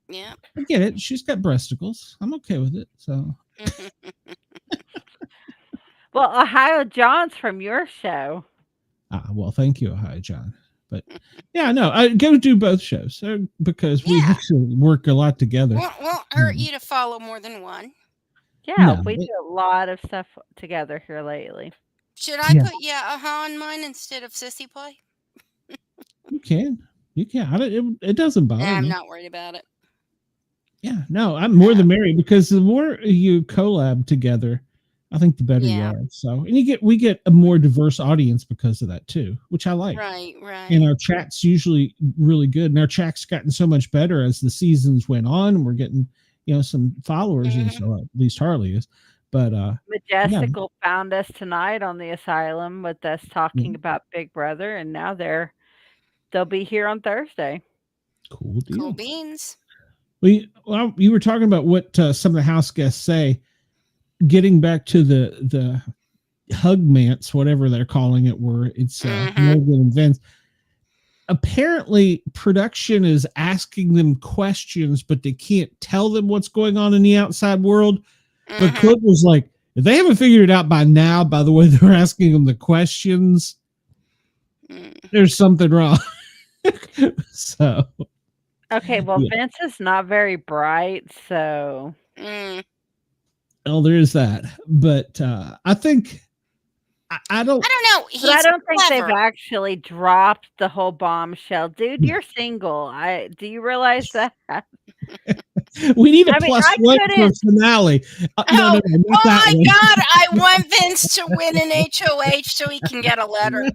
Speaker 5: yeah,
Speaker 4: I get it. She's got breasticles. I'm okay with it. So.
Speaker 6: Well, Ohio John's from your show.
Speaker 4: Well, thank you, Ohio John. But yeah, no, I go do both shows because we actually work a lot together.
Speaker 5: Won't hurt you to follow more than one.
Speaker 6: Yeah, we do a lot of stuff together here lately.
Speaker 5: Should I put on mine instead of Sissy Play?
Speaker 4: You can. It doesn't bother me.
Speaker 5: I'm not worried about it.
Speaker 4: Yeah, no, I'm more the merrier, because the more you collab together, I think the better you are. So, and we get a more diverse audience because of that too, which I like.
Speaker 5: Right.
Speaker 4: And our chat's usually really good, and our chat's gotten so much better as the seasons went on, and we're getting some followers, and so at least Harley is. But
Speaker 6: Majestical found us tonight on the Asylum with us talking about Big Brother, and now they'll be here on Thursday.
Speaker 4: Cool deal.
Speaker 5: Cool beans.
Speaker 4: Well, you were talking about what some of the house guests say. Getting back to the hugmance, whatever they're calling it, where it's Morgan and Vince. Apparently, production is asking them questions, but they can't tell them what's going on in the outside world. But Cliff was like, if they haven't figured it out by now, by the way they're asking them the questions, there's something wrong. So
Speaker 6: Okay, well,
Speaker 4: yeah.
Speaker 6: Vince is not very bright, so
Speaker 4: Well, there is that. But I think I don't.
Speaker 5: I don't know.
Speaker 6: but I
Speaker 5: He's
Speaker 6: don't think
Speaker 5: clever.
Speaker 6: they've actually dropped the whole bombshell. Dude, you're single. Do you realize that?
Speaker 4: We need a
Speaker 6: I mean,
Speaker 4: plus
Speaker 6: I
Speaker 4: one for
Speaker 6: couldn't.
Speaker 4: finale. No, not
Speaker 5: Oh
Speaker 4: that
Speaker 5: my
Speaker 4: one.
Speaker 5: God! I want Vince to win an HOH so he can get a letter.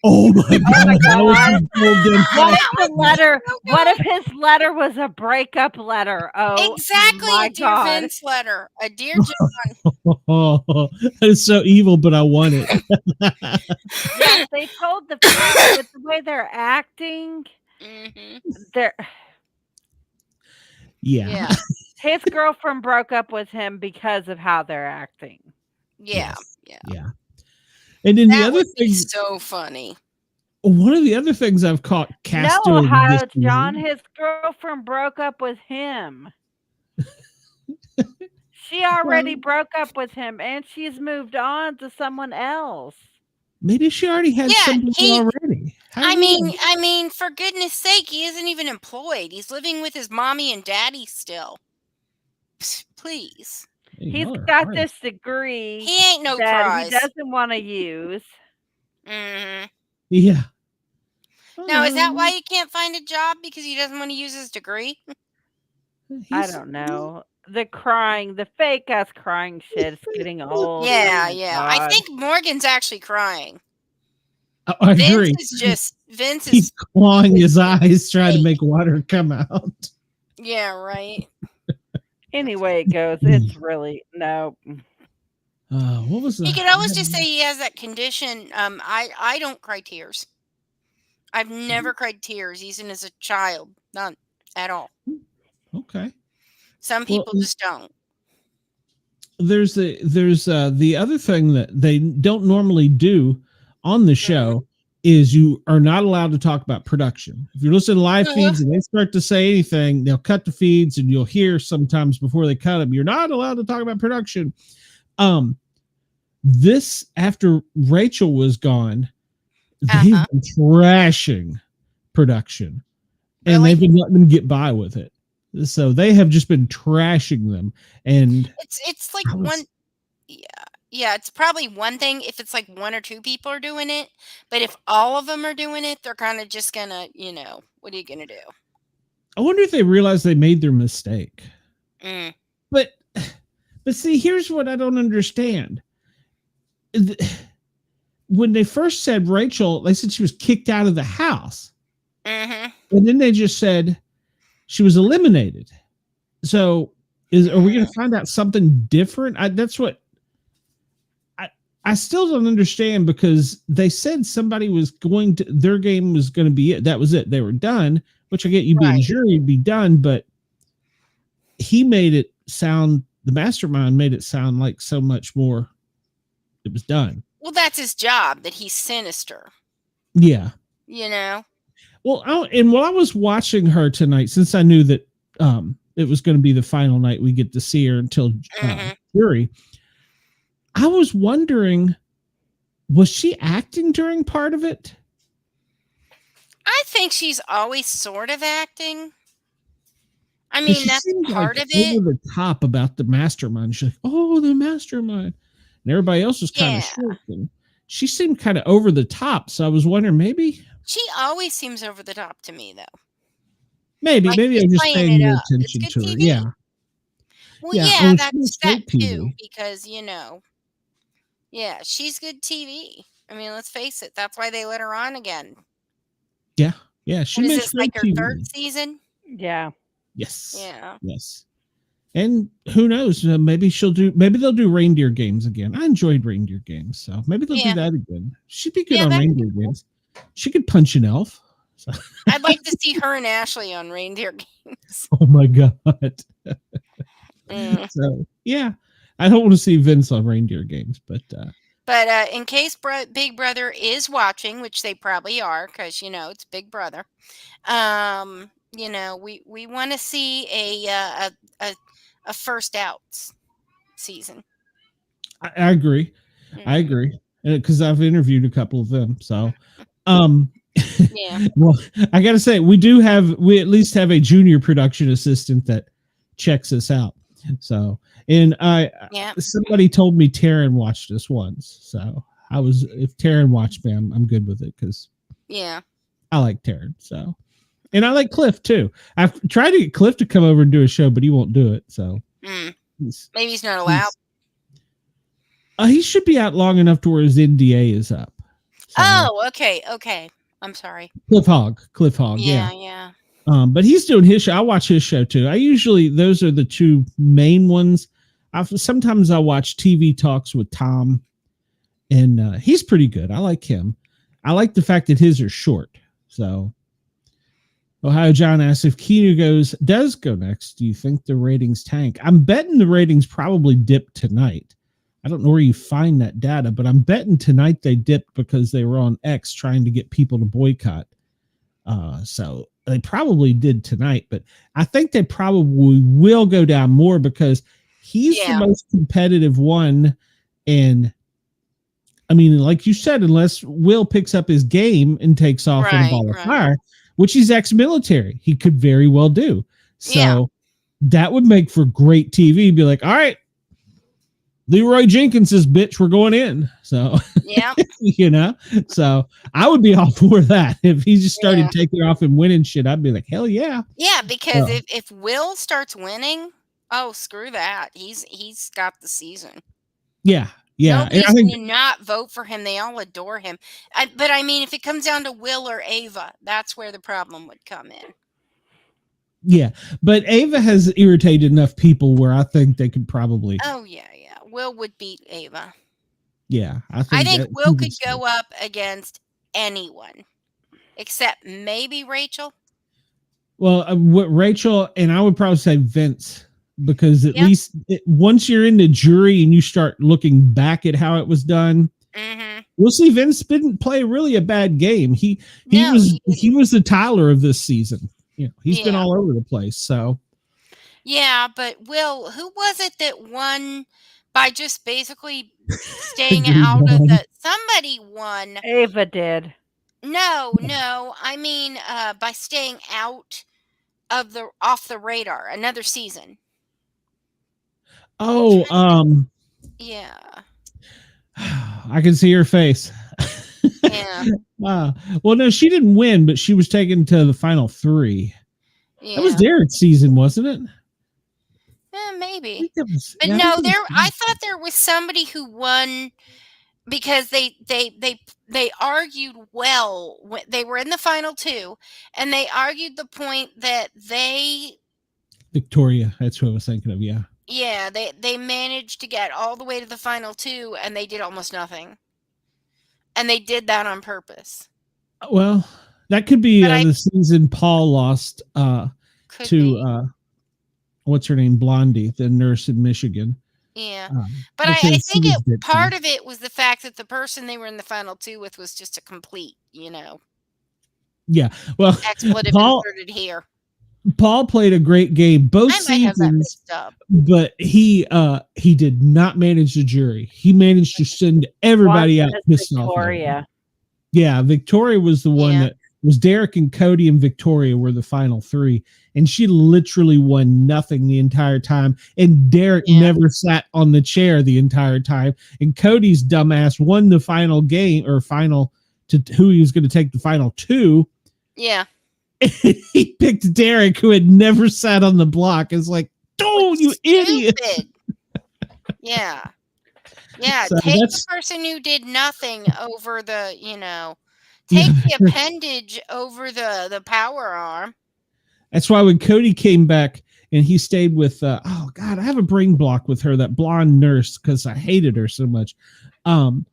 Speaker 4: Oh my God!
Speaker 6: Oh my
Speaker 4: That would
Speaker 6: God.
Speaker 4: be golden.
Speaker 6: What if the letter?
Speaker 5: so
Speaker 6: What
Speaker 5: good.
Speaker 6: if his letter was a breakup letter? Oh
Speaker 5: Exactly,
Speaker 6: my
Speaker 5: a Dear
Speaker 6: God.
Speaker 5: Vince letter. A Dear John.
Speaker 4: Oh, that is so evil, but I want it.
Speaker 6: Yes, they told the fans with the way they're acting. They're
Speaker 4: Yeah.
Speaker 6: his girlfriend broke up with him because of how they're acting.
Speaker 5: Yeah.
Speaker 4: And then the
Speaker 5: That
Speaker 4: other
Speaker 5: would be
Speaker 4: thing,
Speaker 5: so funny.
Speaker 4: one of the other things I've caught Cass
Speaker 6: No,
Speaker 4: doing
Speaker 6: how
Speaker 4: this
Speaker 6: John,
Speaker 4: season,
Speaker 6: his girlfriend broke up with him. She already broke up with him, and she's moved on to someone else.
Speaker 4: maybe she already had
Speaker 5: Yeah,
Speaker 4: somebody already. How
Speaker 5: I
Speaker 4: weird.
Speaker 5: mean, for goodness sake, he isn't even employed. He's living with his mommy and daddy still. Please.
Speaker 4: Hey,
Speaker 6: He's
Speaker 4: y'all are
Speaker 6: got
Speaker 4: hard.
Speaker 6: this degree
Speaker 5: He ain't no
Speaker 6: that he
Speaker 5: prize.
Speaker 6: doesn't want to use.
Speaker 4: Yeah.
Speaker 5: Now, is that why he can't find a job? Because he doesn't want to use his degree?
Speaker 6: I don't know. The crying, the fake ass crying shit is getting old.
Speaker 5: Yeah,
Speaker 6: Oh my
Speaker 5: I
Speaker 6: God.
Speaker 5: think Morgan's actually crying.
Speaker 4: I agree.
Speaker 5: Vince
Speaker 4: He's
Speaker 5: is
Speaker 4: clawing his eyes trying to make water come out.
Speaker 5: Yeah, right.
Speaker 6: Anyway, it goes. It's really no.
Speaker 4: What was that?
Speaker 5: He could always just say he has that condition. I don't cry tears. I've never cried tears, even as a child. None at all.
Speaker 4: Okay.
Speaker 5: Some people just don't.
Speaker 4: There's the other thing that they don't normally do on the show is you are not allowed to talk about production. If you're listening to live feeds and they start to say anything, they'll cut the feeds and you'll hear sometimes before they cut them, you're not allowed to talk about production. This after Rachel was gone, they've been trashing production and they've been letting them get by with it. So they have just been trashing them. And
Speaker 5: it's like it's probably one thing if it's like one or two people are doing it, but if all of them are doing it, they're kind of just gonna, what are you gonna do?
Speaker 4: I wonder if they realize they made their mistake. But see, here's what I don't understand. When they first said Rachel, they said she was kicked out of the house. And then they just said she was eliminated. So are we going to find out something different? That's what I still don't understand, because they said somebody was going to, their game was going to be it. That was it. They were done, which I get you being jury be done, but he made it sound, the mastermind made it sound like so much more. It was done.
Speaker 5: Well, that's his job, that he's sinister.
Speaker 4: Yeah. Well, while I was watching her tonight, since I knew that it was going to be the final night we get to see her until jury, I was wondering, was she acting during part of it?
Speaker 5: I think she's always sort of acting. I mean, that's part of it.
Speaker 4: Over the top about the mastermind. She's like, "Oh, the mastermind," and everybody else was kind of shirking. She seemed kind of over the top, so I was wondering, maybe she
Speaker 5: always seems over the top to me, though.
Speaker 4: Maybe I'm just paying more attention to her. Yeah.
Speaker 5: Well, yeah, that's that too, because she's good TV. I mean, let's face it, that's why they let her on again.
Speaker 4: Yeah, she
Speaker 5: makes
Speaker 4: this
Speaker 5: like her third season.
Speaker 6: Yeah.
Speaker 4: Yes.
Speaker 5: Yeah.
Speaker 4: Yes. And who knows? Maybe they'll do reindeer games again. I enjoyed reindeer games, so maybe they'll do that again. She'd be good on reindeer games. She could punch an elf. So.
Speaker 5: I'd like to see her and Ashley on reindeer games.
Speaker 4: Oh my God. So yeah, I don't want to see Vince on reindeer games, but
Speaker 5: in case Big Brother is watching, which they probably are, because it's Big Brother. We want to see a first outs season.
Speaker 4: I agree. I agree, because I've interviewed a couple of them. So,
Speaker 5: Yeah.
Speaker 4: Well, I gotta say, we at least have a junior production assistant that checks us out. So, and somebody told me Taryn watched us once. So if Taryn watched me, I'm good with it because I like Taryn. So, and I like Cliff too. I've tried to get Cliff to come over and do a show, but he won't do it. So
Speaker 5: maybe he's not allowed.
Speaker 4: He should be out long enough to where his NDA is up. So,
Speaker 5: oh, okay. I'm sorry.
Speaker 4: Cliff Hogg.
Speaker 5: Yeah.
Speaker 4: But he's doing his show. I watch his show too. Those are the two main ones. Sometimes I watch TV Talks with Tom, and he's pretty good. I like him. I like the fact that his are short. So, Ohio John asks if Keanu does go next, do you think the ratings tank? I'm betting the ratings probably dip tonight. I don't know where you find that data, but I'm betting tonight they dipped because they were on X trying to get people to boycott. So they probably did tonight, but I think they probably will go down more because he's the most competitive one. And I mean, like you said, unless Will picks up his game and takes off in a ball of fire, which he's ex-military, he could very well do. So that would make for great TV. Be like, all right, Leroy Jenkins is bitch, we're going in. So, so I would be all for that. If he just started taking off and winning shit, I'd be like, hell yeah.
Speaker 5: Yeah, because if Will starts winning, oh, screw that. He's got the season.
Speaker 4: Yeah.
Speaker 5: Nobody's going to not vote for him. They all adore him. But I mean, if it comes down to Will or Ava, that's where the problem would come in.
Speaker 4: Yeah, but Ava has irritated enough people where I think they could probably.
Speaker 5: Oh, yeah. Will would beat Ava.
Speaker 4: Yeah,
Speaker 5: I think Will could go up against anyone except maybe Rachel.
Speaker 4: Well, what Rachel, and I would probably say Vince, because at least once you're in the jury and you start looking back at how it was done, we'll see Vince didn't play really a bad game. He was the Tyler of this season. He's been all over the place. So
Speaker 5: yeah, but Will, who was it that won by just basically staying out of somebody won?
Speaker 6: Ava did.
Speaker 5: No, I mean by staying out of off the radar another season.
Speaker 4: Oh,
Speaker 5: yeah.
Speaker 4: I can see her face.
Speaker 5: Yeah.
Speaker 4: Well, no, she didn't win, but she was taken to the final 3. Yeah. That was Derek's season, wasn't it?
Speaker 5: Maybe. I thought there was somebody who won because they argued well. They were in the final 2, and they argued the point that
Speaker 4: Victoria, that's who I was thinking of. Yeah.
Speaker 5: Yeah, they managed to get all the way to the final 2, and they did almost nothing. And they did that on purpose.
Speaker 4: Well, that could be the season Paul lost to what's her name, Blondie, the nurse in Michigan.
Speaker 5: Yeah, but I think part of it was the fact that the person they were in the final 2 with was just a complete,
Speaker 4: Yeah, well,
Speaker 5: expletive inserted here.
Speaker 4: Paul played a great game both seasons, but he did not manage the jury. He managed to send everybody out pissed off.
Speaker 6: Victoria.
Speaker 4: Yeah, Victoria was the one that was Derek and Cody and Victoria were the final 3, and she literally won nothing the entire time. And Derek never sat on the chair the entire time. And Cody's dumbass won the final game or final to who he was going to take the final 2.
Speaker 5: Yeah.
Speaker 4: He picked Derek, who had never sat on the block. It's like, oh, you idiot.
Speaker 5: Yeah. So take the person who did nothing over the, take the appendage over the power arm.
Speaker 4: That's why when Cody came back and he stayed with, I have a brain block with her, that blonde nurse, because I hated her so much.
Speaker 5: The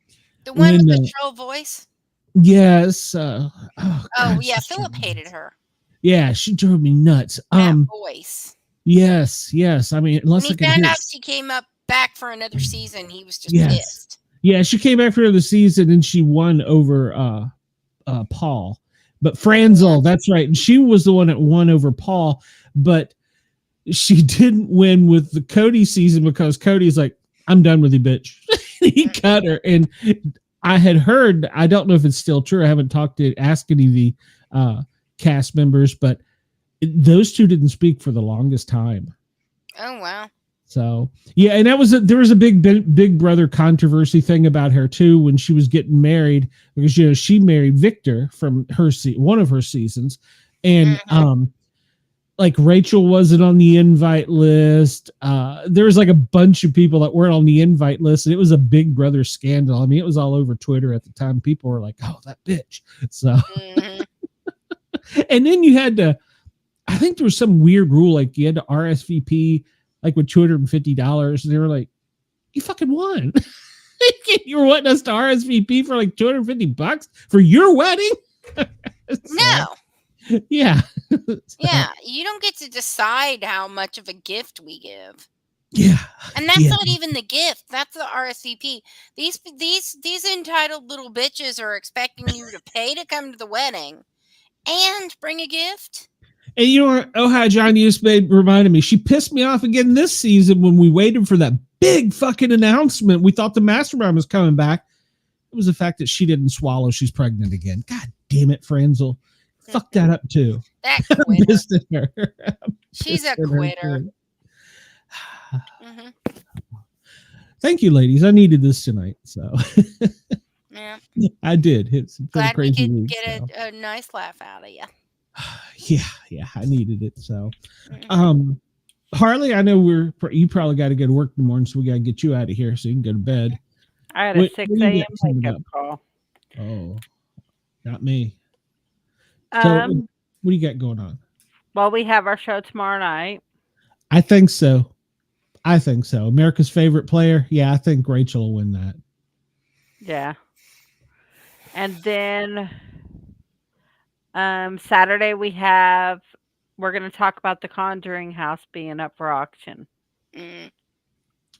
Speaker 5: one with the shrill voice?
Speaker 4: Yes.
Speaker 5: Philip hated her.
Speaker 4: Yeah, she drove me nuts.
Speaker 5: That voice.
Speaker 4: Yes. I mean, unless
Speaker 5: when he found out she came back for another season, he was just pissed.
Speaker 4: Yeah, she came back for another season and she won over Paul. But Franzel, that's right. And she was the one that won over Paul, but she didn't win with the Cody season because Cody's like, I'm done with you, bitch. He cut her. And I had heard, I don't know if it's still true. I haven't asked any of the cast members, but those two didn't speak for the longest time.
Speaker 5: Oh, wow.
Speaker 4: So, yeah. And there was a big brother controversy thing about her too, when she was getting married, because, she married Victor from one of her seasons. And, like Rachel wasn't on the invite list. There was like a bunch of people that weren't on the invite list, and it was a big brother scandal. I mean, it was all over Twitter at the time. People were like, "Oh, that bitch." So, and then you had to, I think there was some weird rule, like you had to RSVP like with $250, and they were like, "You fucking won." You were wanting us to RSVP for like $250 for your wedding?
Speaker 5: No.
Speaker 4: Yeah.
Speaker 5: Yeah, you don't get to decide how much of a gift we give.
Speaker 4: Yeah.
Speaker 5: And that's not even the gift. That's the RSVP. These entitled little bitches are expecting you to pay to come to the wedding and bring a gift.
Speaker 4: And you know what? Oh, hi, John just reminded me. She pissed me off again this season when we waited for that big fucking announcement. We thought the Mastermind was coming back. It was the fact that she didn't swallow. She's pregnant again. God damn it, Franzel. Fuck that up too.
Speaker 5: That quitter. She's a quitter.
Speaker 4: Thank you, ladies. I needed this tonight, so
Speaker 5: yeah,
Speaker 4: I did. It's been
Speaker 5: glad
Speaker 4: a crazy
Speaker 5: we could
Speaker 4: week,
Speaker 5: get
Speaker 4: so.
Speaker 5: a nice laugh out of you.
Speaker 4: Yeah, I needed it. So, Harley, I know you probably got to go to work in the morning, so we got to get you out of here so you can go to bed.
Speaker 6: I had a 6 a.m. wake-up call.
Speaker 4: Oh, not me. So, what do you got going on?
Speaker 6: Well, we have our show tomorrow night.
Speaker 4: I think so. America's favorite player. Yeah, I think Rachel will win that.
Speaker 6: Yeah. And then Saturday we're going to talk about the Conjuring house being up for auction.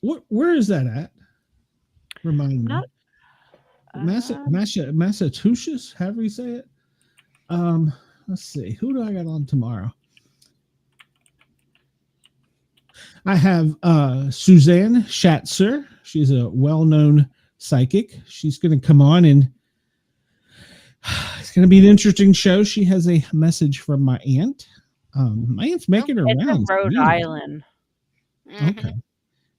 Speaker 4: Where is that at? Remind me. Massachusetts, however you say it. Let's see. Who do I got on tomorrow? I have Suzanne Schatzer. She's a well-known psychic. She's going to come on, and it's going to be an interesting show. She has a message from my aunt. My aunt's making her rounds.
Speaker 6: Rhode Island.
Speaker 4: Okay.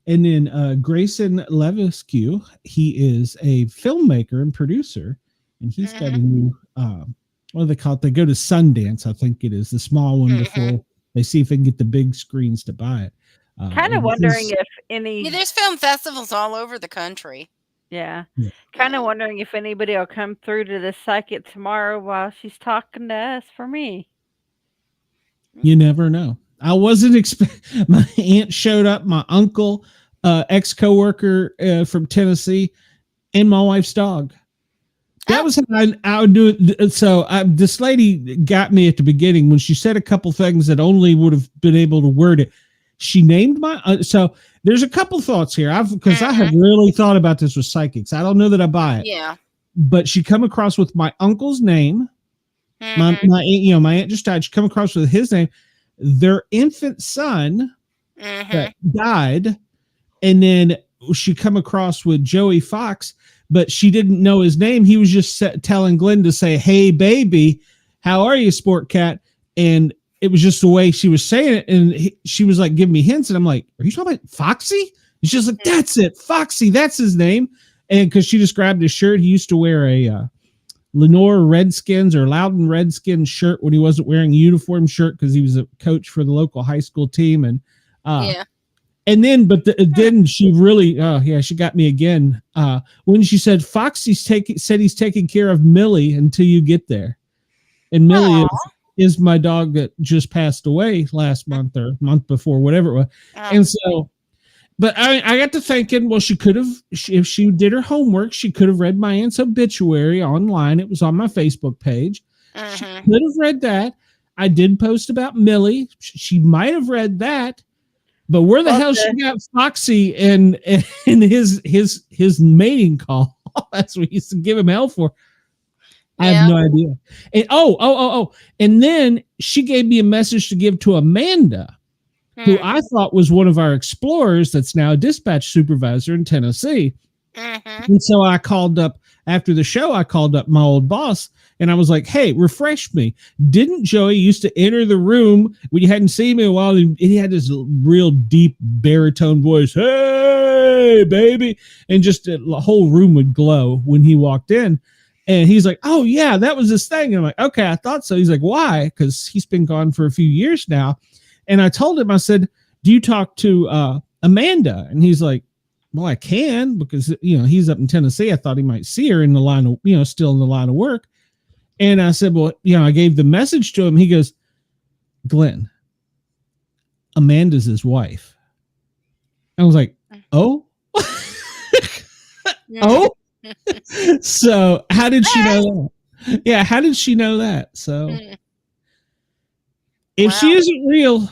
Speaker 4: And then Grayson Levesque. He is a filmmaker and producer, and he's got a new what do they call it? They go to Sundance, I think it is, the small one before they see if they can get the big screens to buy it.
Speaker 6: Kind of wondering if any...
Speaker 5: Yeah, there's film festivals all over the country.
Speaker 6: Yeah. Kind of wondering if anybody will come through to the psychic tomorrow while she's talking to us for me.
Speaker 4: You never know. I wasn't expecting... My aunt showed up, my uncle, ex-coworker from Tennessee, and my wife's dog. That was how I would do it. So this lady got me at the beginning when she said a couple things that only would have been able to word it. She named my so there's a couple thoughts here. Because I have really thought about this with psychics. I don't know that I buy it.
Speaker 5: Yeah.
Speaker 4: But she come across with my uncle's name. My aunt, my aunt just died. She come across with his name. Their infant son that died, and then she come across with Joey Fox. But she didn't know his name. He was just telling Glenn to say, "Hey, baby, how are you, Sport Cat?" And it was just the way she was saying it. And she was like, giving me hints. And I'm like, "Are you talking about Foxy?" And she's like, "That's it. Foxy. That's his name." And because she described his shirt, he used to wear a Lenore Redskins or Loudon Redskins shirt when he wasn't wearing a uniform shirt because he was a coach for the local high school team. And and then, then she really, she got me again. When she said Foxy said he's taking care of Millie until you get there, and Millie is my dog that just passed away last month or month before, whatever it was. And so, but I got to thinking, well, she could have, if she did her homework, she could have read my aunt's obituary online. It was on my Facebook page. She could have read that. I did post about Millie. She might have read that. But where the hell she got Foxy and his mating call? That's what he used to give him hell for. I have no idea. And and then she gave me a message to give to Amanda, who I thought was one of our explorers that's now a dispatch supervisor in Tennessee. And so I called up after the show, I called up my old boss and I was like, hey, refresh me. Didn't Joey used to enter the room when you hadn't seen me in a while? And he had this real deep baritone voice. Hey, baby. And just the whole room would glow when he walked in. And he's like, oh, yeah, that was this thing. And I'm like, okay, I thought so. He's like, why? Because he's been gone for a few years now. And I told him, I said, do you talk to Amanda? And he's like, well, I can, because, he's up in Tennessee. I thought he might see her in the line of, still in the line of work. And I said, well, I gave the message to him. He goes, Glenn, Amanda's his wife. I was like, oh, oh, so how did she know that? Yeah. How did she know that? So if she isn't real,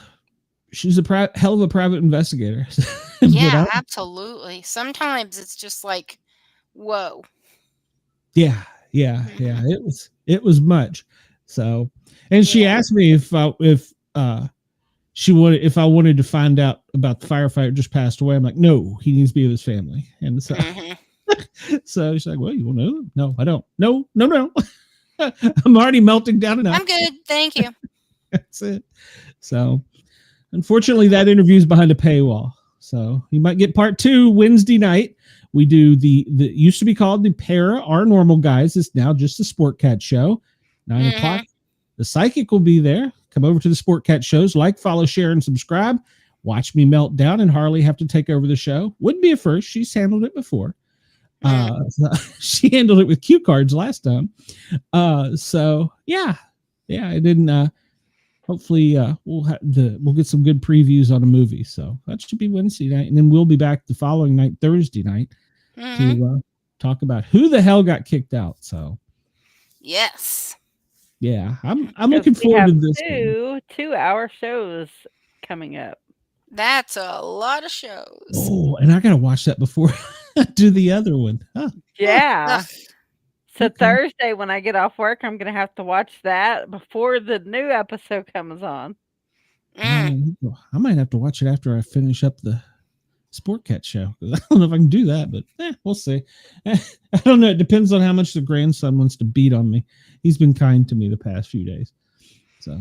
Speaker 4: she's a hell of a private investigator.
Speaker 5: Yeah, absolutely. Sometimes it's just like, whoa.
Speaker 4: Yeah. It was much. So, and she asked me if I wanted to find out about the firefighter just passed away. I'm like, no, he needs to be with his family. And so, so she's like, well, you want to know? No, I don't. No. I'm already melting down enough.
Speaker 5: I'm good. Thank you.
Speaker 4: That's it. So, unfortunately, that interview is behind a paywall. So you might get part 2 Wednesday night. We do the used to be called the Our Normal Guys. It's now just the Sport Cat Show. 9 o'clock. The Psychic will be there. Come over to the Sport Cat shows. Like, follow, share, and subscribe. Watch me melt down and Harley have to take over the show. Wouldn't be a first. She's handled it before. She handled it with cue cards last time. So yeah, I didn't. Hopefully, we'll get some good previews on a movie. So that should be Wednesday night, and then we'll be back the following night, Thursday night, to talk about who the hell got kicked out. So,
Speaker 5: yes,
Speaker 4: yeah, I'm looking forward to this.
Speaker 6: 2-hour shows coming up.
Speaker 5: That's a lot of shows.
Speaker 4: Oh, and I gotta watch that before I do the other one. Huh.
Speaker 6: Yeah. So Thursday, when I get off work, I'm going to have to watch that before the new episode comes on.
Speaker 4: I might have to watch it after I finish up the Sport Cat show. I don't know if I can do that, but we'll see. I don't know. It depends on how much the grandson wants to beat on me. He's been kind to me the past few days. So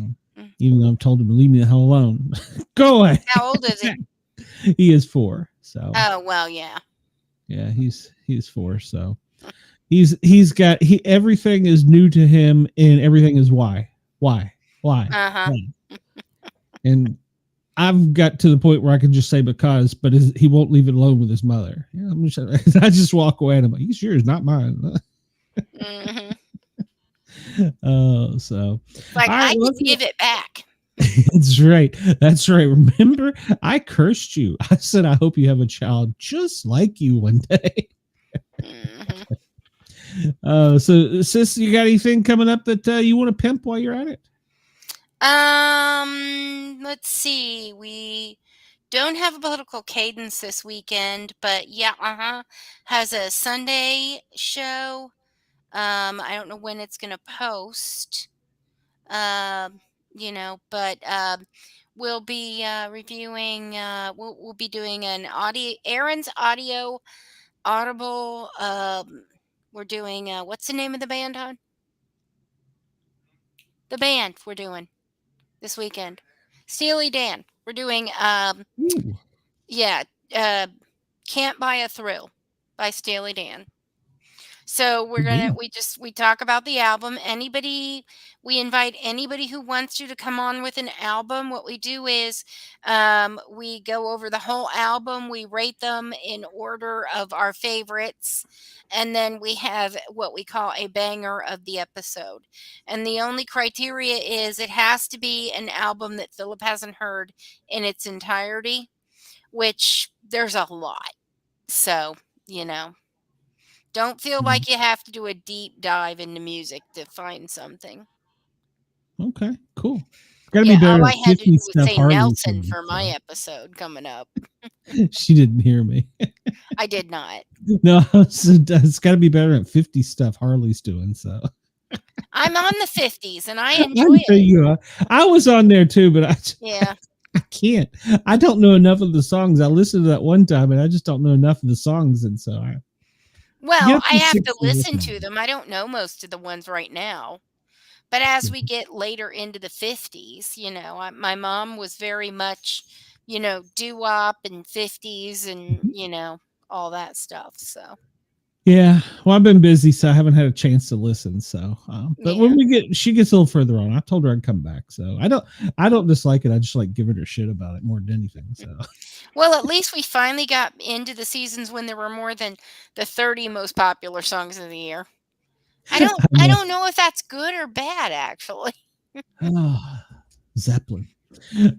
Speaker 4: even though I've told him to leave me the hell alone, go away.
Speaker 5: How old is he?
Speaker 4: He is 4. So.
Speaker 5: Oh, well, yeah.
Speaker 4: Yeah, he's 4. So. Everything is new to him, and everything is why. Why? And I've got to the point where I can just say because, but he won't leave it alone with his mother. I just walk away and I'm like, he's yours, not mine. So
Speaker 5: like I can give it back.
Speaker 4: That's right. Remember, I cursed you. I said, I hope you have a child just like you one day. So sis, you got anything coming up that you want to pimp while you're at it?
Speaker 5: Let's see. We don't have a political cadence this weekend, but has a Sunday show. I don't know when it's gonna post. But we'll be reviewing. We'll be doing an Aaron's Audible. We're doing what's the name of the band, hon? The band we're doing this weekend. Steely Dan. We're doing Can't Buy a Thrill by Steely Dan. So we talk about the album. We invite anybody who wants to come on with an album. What we do is we go over the whole album. We rate them in order of our favorites. And then we have what we call a banger of the episode. And the only criteria is it has to be an album that Philip hasn't heard in its entirety, which there's a lot. So, don't feel like you have to do a deep dive into music to find something.
Speaker 4: Okay, cool. It's gotta be better.
Speaker 5: All I had to do was say Nelson for my episode coming up.
Speaker 4: She didn't hear me.
Speaker 5: I did not.
Speaker 4: No, it's got to be better at 50 stuff Harley's doing. So
Speaker 5: I'm on the 50s and I enjoy it.
Speaker 4: You are. I was on there too, but I can't. I don't know enough of the songs. I listened to that one time, and I just don't know enough of the songs, and so
Speaker 5: Well, I
Speaker 4: the
Speaker 5: have to
Speaker 4: 60s,
Speaker 5: listen
Speaker 4: listen.
Speaker 5: to them. I don't know most of the ones right now. But as we get later into the 50s, my mom was very much, doo-wop and 50s and, all that stuff. So,
Speaker 4: Yeah, well, I've been busy, so I haven't had a chance to listen. So, but
Speaker 5: yeah.
Speaker 4: when she gets a little further on, I told her I'd come back. So I don't dislike it. I just like giving her shit about it more than anything. So,
Speaker 5: Well, at least we finally got into the seasons when there were more than the 30 most popular songs of the year. I don't know if that's good or bad, actually.
Speaker 4: Oh, Zeppelin.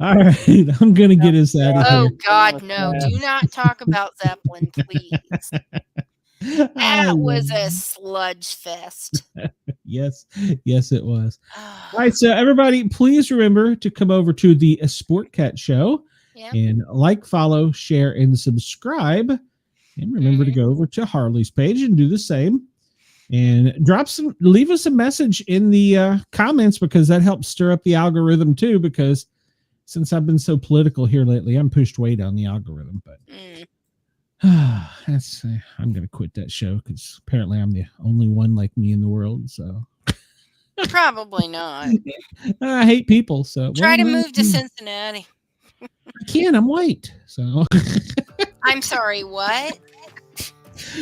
Speaker 4: All right, I'm gonna get us out of
Speaker 5: Oh
Speaker 4: here.
Speaker 5: God, no. Do not talk about Zeppelin, please.
Speaker 4: I
Speaker 5: That was a
Speaker 4: love
Speaker 5: sludge fest.
Speaker 4: Yes, yes, it was. All right, so everybody, please remember to come over to the Sport Cat Show
Speaker 5: Yeah.
Speaker 4: and like, follow, share, and subscribe. And remember to go over to Harley's page and do the same. And leave us a message in the comments, because that helps stir up the algorithm too. Because since I've been so political here lately, I'm pushed way down the algorithm. But I'm gonna quit that show because apparently I'm the only one like me in the world. So
Speaker 5: Probably not.
Speaker 4: I hate people. So
Speaker 5: Try to move to Cincinnati.
Speaker 4: I can't. I'm white. So
Speaker 5: I'm sorry. What?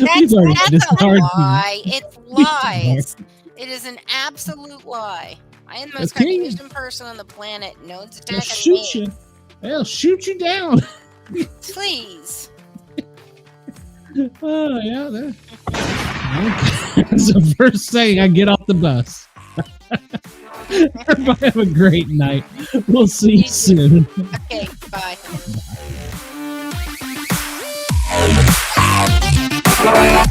Speaker 4: That's
Speaker 5: a lie. It's lies. It is an absolute lie. I am the most Caucasian person on the planet. No one's attacking me.
Speaker 4: They'll shoot you down.
Speaker 5: Please.
Speaker 4: Oh yeah. That's the first thing I get off the bus. Everybody have a great night. We'll see you soon.
Speaker 5: Okay, bye.
Speaker 4: Bye.